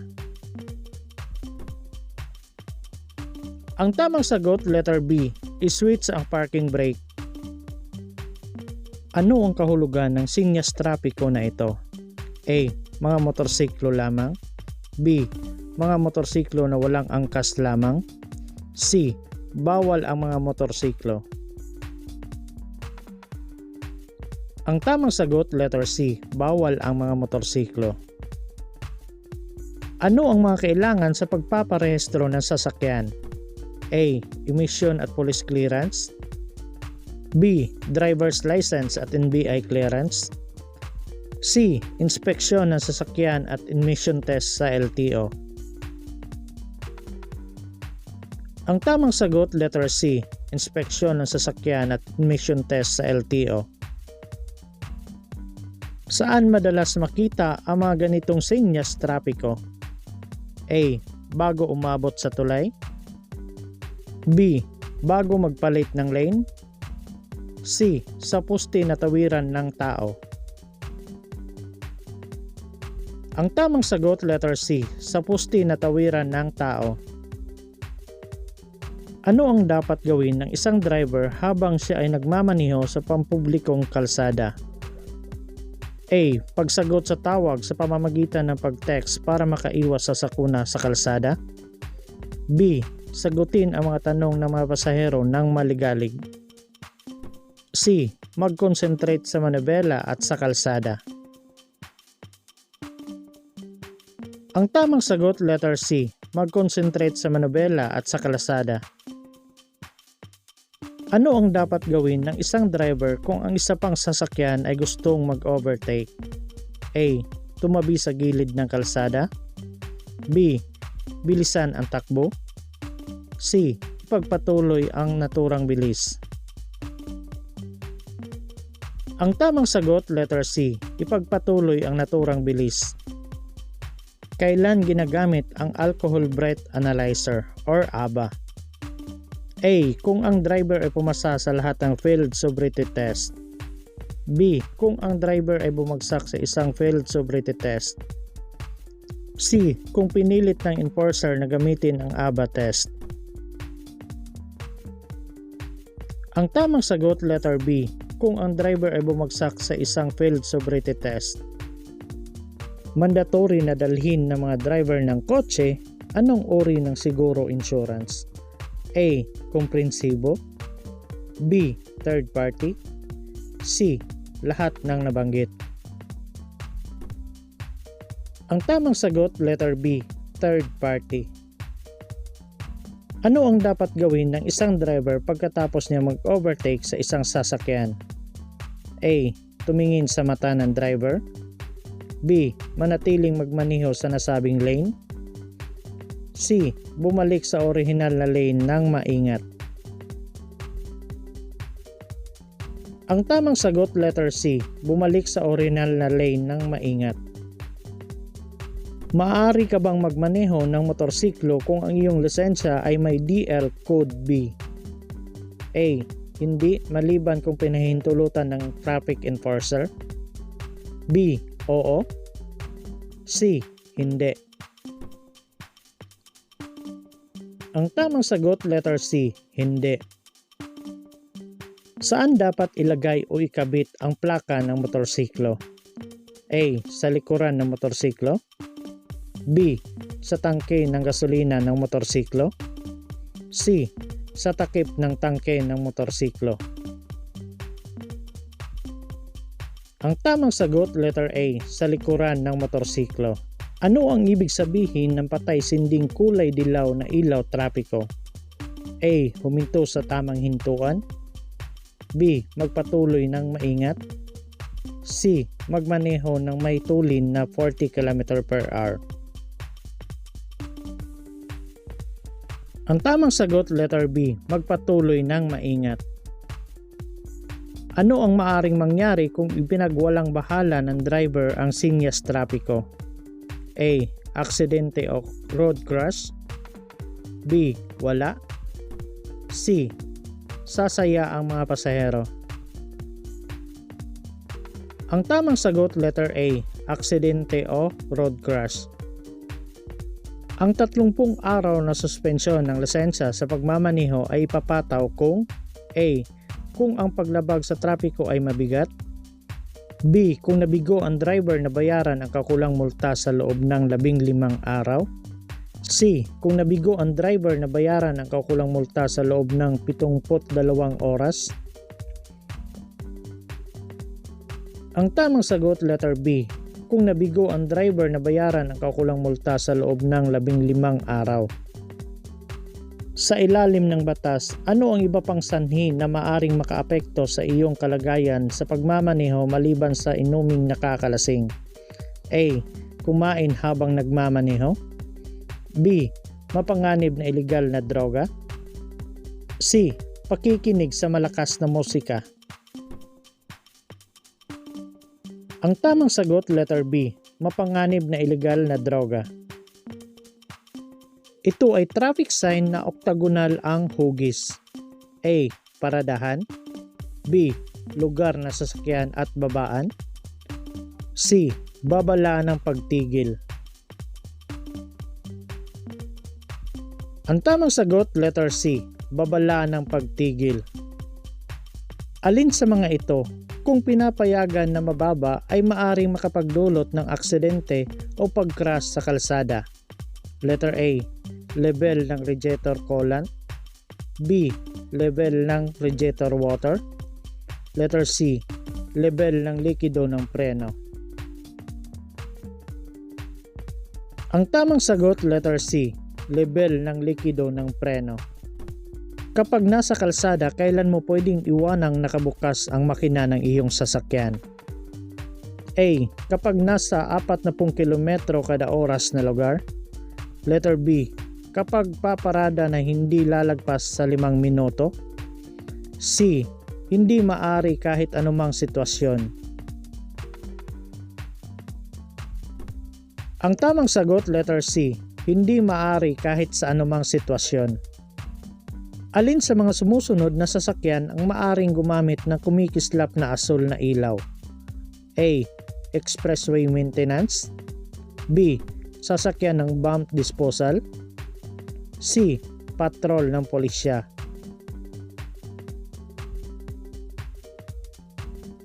Ang tamang sagot, letter B. I-switch ang parking brake. Ano ang kahulugan ng sinyas trapiko na ito? A. Mga motorsiklo lamang. B. Mga motorsiklo na walang angkas lamang. C. Bawal ang mga motorsiklo. Ang tamang sagot, letter C. Bawal ang mga motorsiklo. Ano ang mga kailangan sa pagpaparehistro ng sasakyan? A. Emission at police clearance. B. Driver's license at NBI clearance. C. Inspeksyon ng sasakyan at emission test sa LTO. Ang tamang sagot, letter C. Inspeksyon ng sasakyan at emission test sa LTO. Saan madalas makita ang mga ganitong senyas trapiko? A. Bago umabot sa tulay. B. Bago magpalit ng lane. C. Sa poste na tawiran ng tao. Ang tamang sagot, letter C. Sa poste na tawiran ng tao. Ano ang dapat gawin ng isang driver habang siya ay nagmamaneho sa pampublikong kalsada? A. Pagsagot sa tawag sa pamamagitan ng pag-text para makaiwas sa sakuna sa kalsada. B. Sagutin ang mga tanong ng mga pasahero ng maligalig. C. Mag-concentrate sa manibela at sa kalsada. Ang tamang sagot, letter C, mag-concentrate sa manobela at sa kalsada. Ano ang dapat gawin ng isang driver kung ang isa pang sasakyan ay gustong mag-overtake? A. Tumabi sa gilid ng kalsada. B. Bilisan ang takbo. C. Ipagpatuloy ang naturang bilis. Ang tamang sagot, letter C, ipagpatuloy ang naturang bilis. Kailan ginagamit ang Alcohol Breath Analyzer or ABA? A. Kung ang driver ay pumasa sa lahat ng field sobriety test. B. Kung ang driver ay bumagsak sa isang field sobriety test. C. Kung pinilit ng enforcer na gamitin ang ABA test. Ang tamang sagot, letter B, kung ang driver ay bumagsak sa isang field sobriety test. Mandatory na dalhin ng mga driver ng kotse anong uri ng siguro insurance? A. Komprensibo. B. Third party. C. Lahat ng nabanggit. Ang tamang sagot, letter B, third party. Ano ang dapat gawin ng isang driver pagkatapos niya mag-overtake sa isang sasakyan? A. Tumingin sa mata ng driver. B. Manatiling magmaneho sa nasabing lane. C. Bumalik sa orihinal na lane ng maingat. Ang tamang sagot, letter C, bumalik sa orihinal na lane ng maingat. Maaari ka bang magmaneho ng motorsiklo kung ang iyong lisensya ay may DL Code B? A. Hindi, maliban kung pinahintulutan ng traffic enforcer. B. Oo. C. Hindi. Ang tamang sagot, letter C, hindi. Saan dapat ilagay o ikabit ang plaka ng motorsiklo? A. Sa likuran ng motorsiklo. B. Sa tangke ng gasolina ng motorsiklo. C. Sa takip ng tangke ng motorsiklo. Ang tamang sagot, letter A, sa likuran ng motorsiklo. Ano ang ibig sabihin ng patay sinding kulay dilaw na ilaw trapiko? A. Huminto sa tamang hintuan. B. Magpatuloy ng maingat. C. Magmaneho ng may tulin na 40 km/h. Ang tamang sagot, letter B, magpatuloy ng maingat. Ano ang maaring mangyari kung ipinagwalang bahala ng driver ang sinyas trapiko? A. Aksidente o road crash. B. Wala. C. Sasaya ang mga pasahero. Ang tamang sagot, letter A, aksidente o road crash. Ang 30 araw na suspensyon ng lisensya sa pagmamaneho ay ipapataw kung A. Kung ang paglabag sa trapiko ay mabigat. B. Kung nabigo ang driver na bayaran ang kakulang multa sa loob ng 15 araw. C. Kung nabigo ang driver na bayaran ang kakulang multa sa loob ng 72 oras. Ang tamang sagot, letter B, kung nabigo ang driver na bayaran ang kakulang multa sa loob ng 15 araw. Sa ilalim ng batas, ano ang iba pang sanhi na maaring makaapekto sa iyong kalagayan sa pagmamaneho maliban sa inuming nakakalasing? A. Kumain habang nagmamaneho. B. Mapanganib na iligal na droga. C. Pakikinig sa malakas na musika. Ang tamang sagot, letter B, mapanganib na iligal na droga. Ito ay traffic sign na oktagonal ang hugis. A. Paradahan. B. Lugar na sasakyan at babaan. C. Babalaan ng pagtigil. Ang tamang sagot, letter C, babalaan ng pagtigil. Alin sa mga ito, kung pinapayagan na mababa ay maaring makapagdulot ng aksidente o pag-crash sa kalsada? Letter A, level ng radiator coolant. B, level ng radiator water. Letter C, level ng likido ng preno. Ang tamang sagot, letter C, level ng likido ng preno. Kapag nasa kalsada, kailan mo pwedeng iwanang nakabukas ang makina ng iyong sasakyan? A. Kapag nasa 40 kilometro kada oras na lugar. Letter B. Kapag paparada na hindi lalagpas sa 5 minuto. C. Hindi maari kahit anumang sitwasyon. Ang tamang sagot, letter C, hindi maari kahit sa anumang sitwasyon. Alin sa mga sumusunod na sasakyan ang maaring gumamit ng kumikislap na asul na ilaw? A. Expressway maintenance. B. Sasakyan ng bump disposal. C. Patrol ng pulisya.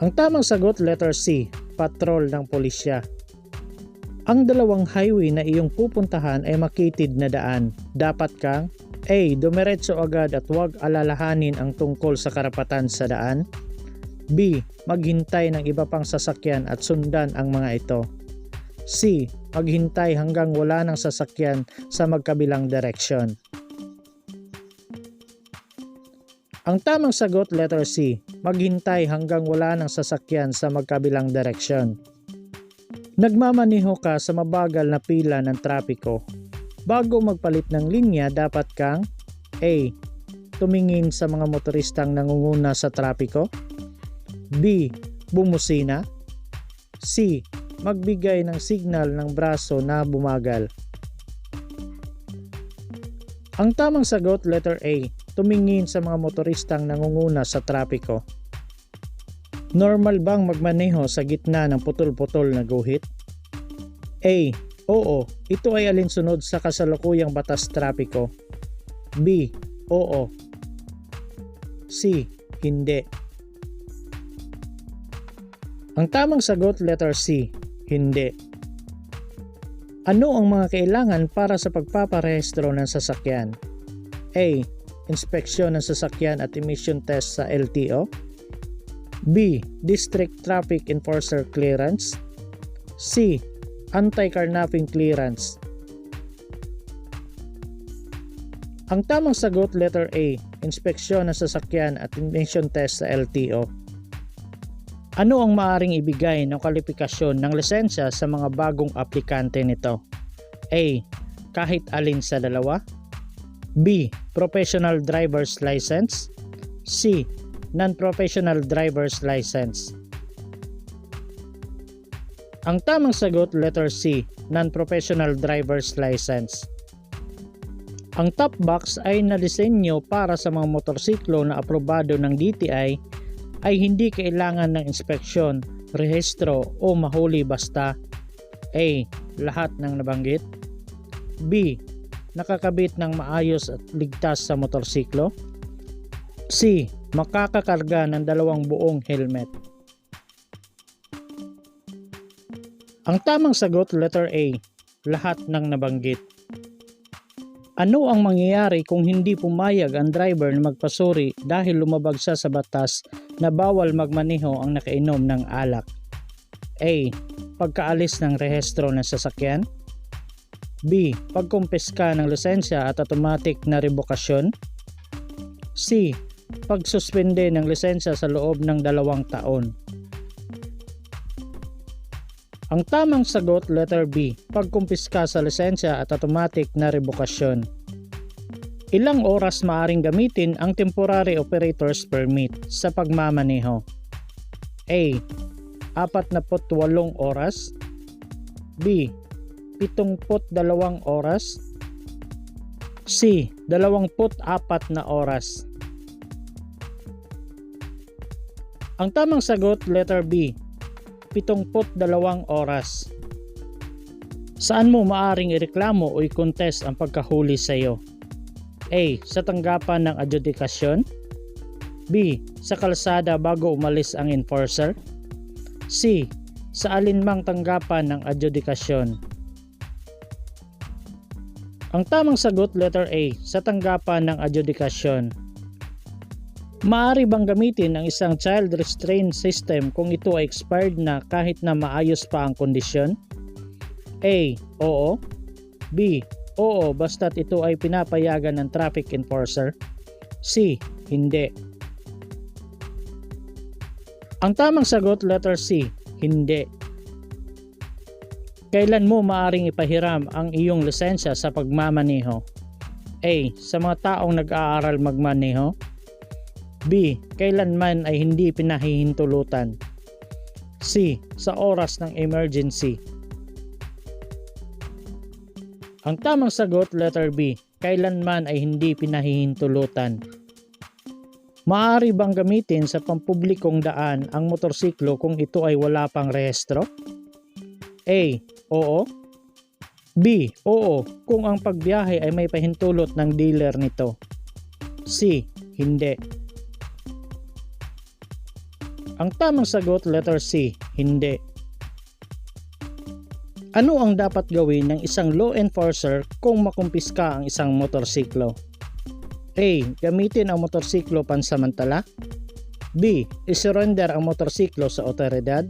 Ang tamang sagot, letter C, patrol ng pulisya. Ang dalawang highway na iyong pupuntahan ay makitid na daan. Dapat kang A. Dumiretso agad at huwag alalahanin ang tungkol sa karapatan sa daan. B. Maghintay ng iba pang sasakyan at sundan ang mga ito. C. Maghintay hanggang wala ng sasakyan sa magkabilang direksyon. Ang tamang sagot, letter C, maghintay hanggang wala ng sasakyan sa magkabilang direksyon. Nagmamaniho ka sa mabagal na pila ng trapiko. Bago magpalit ng linya, dapat kang A. Tumingin sa mga motoristang nangunguna sa trapiko. B. Bumusina. C. Magbigay ng signal ng braso na bumagal. Ang tamang sagot, letter A, tumingin sa mga motoristang nangunguna sa trapiko. Normal bang magmaneho sa gitna ng putol-putol na guhit? A. Oo, ito ay alinsunod sa kasalukuyang batas trapiko. B. Oo. C. Hindi. Ang tamang sagot, letter C, hindi. Ano ang mga kailangan para sa pagpaparehistro ng sasakyan? A. Inspeksyon ng sasakyan at emission test sa LTO. B. District Traffic Enforcer Clearance. C. Anti-carnapping clearance. Ang tamang sagot, letter A, inspeksyon ng sasakyan at emission test sa LTO. Ano ang maaaring ibigay ng kwalifikasyon ng lisensya sa mga bagong aplikante nito? A. Kahit alin sa dalawa. B. Professional driver's license. C. Non-professional driver's license. Ang tamang sagot, letter C, non-professional driver's license. Ang top box ay nadisenyo para sa mga motorsiklo na aprobado ng DTI ay hindi kailangan ng inspeksyon, rehistro o mahuli basta. A. Lahat ng nabanggit. B. Nakakabit ng maayos at ligtas sa motorsiklo. C. Makakakarga ng 2 buong helmet. Ang tamang sagot, letter A, lahat ng nabanggit. Ano ang mangyayari kung hindi pumayag ang driver na magpasuri dahil lumabag siya sa batas na bawal magmaneho ang nakainom ng alak? A. Pagkaalis ng rehistro ng sasakyan. B. Pagkumpiska ng lisensya at automatic na rebokasyon. C. Pagsuspende ng lisensya sa loob ng 2 taon. Ang tamang sagot, letter B, pagkumpiska sa lisensya at automatic na rebokasyon. Ilang oras maaring gamitin ang temporary operator's permit sa pagmamaneho? A. 48 oras. B. 72 oras. C. 24 na oras. Ang tamang sagot, letter B, 72 oras. Saan mo maaring ireklamo o i-contest ang pagkahuli sa iyo? A. Sa tanggapan ng adjudikasyon. B. Sa kalsada bago umalis ang enforcer. C. Sa alinmang tanggapan ng adjudikasyon. Ang tamang sagot, letter A, sa tanggapan ng adjudikasyon. Maaari bang gamitin ang isang child restraint system kung ito ay expired na kahit na maayos pa ang kondisyon? A. Oo. B. Oo, basta't ito ay pinapayagan ng traffic enforcer. C. Hindi. Ang tamang sagot, letter C. Hindi. Kailan mo maaring ipahiram ang iyong lisensya sa pagmamaneho? A. Sa mga taong nag-aaral magmaneho. B. Kailanman ay hindi pinahihintulutan. C. Sa oras ng emergency. Ang tamang sagot, letter B. Kailanman ay hindi pinahihintulutan. Maaari bang gamitin sa pampublikong daan ang motorsiklo kung ito ay wala pang rehistro? A. Oo. B. Oo, kung ang pagbiyahe ay may pahintulot ng dealer nito. C. Hindi. Ang tamang sagot, letter C. Hindi. Ano ang dapat gawin ng isang law enforcer kung makumpiska ang isang motorsiklo? A. Gamitin ang motorsiklo pansamantala. B. Isurrender ang motorsiklo sa otoridad.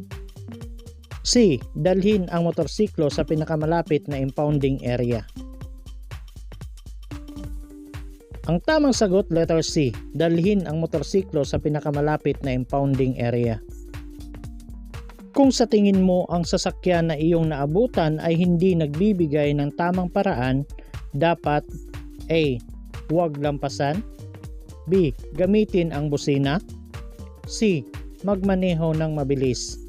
C. Dalhin ang motorsiklo sa pinakamalapit na impounding area. Ang tamang sagot, letter C. Dalhin ang motorsiklo sa pinakamalapit na impounding area. Kung sa tingin mo ang sasakyan na iyong naabutan ay hindi nagbibigay ng tamang paraan, dapat A. Huwag lampasan. B. Gamitin ang busina. C. Magmaneho ng mabilis.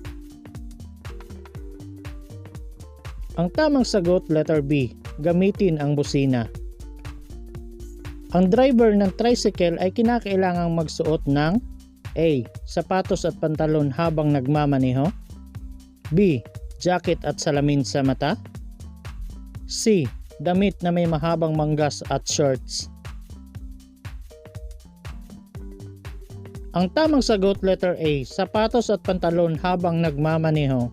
Ang tamang sagot, letter B. Gamitin ang busina. Ang driver ng tricycle ay kinakailangang magsuot ng A. Sapatos at pantalon habang nagmamaneho. B. Jacket at salamin sa mata. C. Damit na may mahabang manggas at shorts. Ang tamang sagot, letter A. Sapatos at pantalon habang nagmamaneho.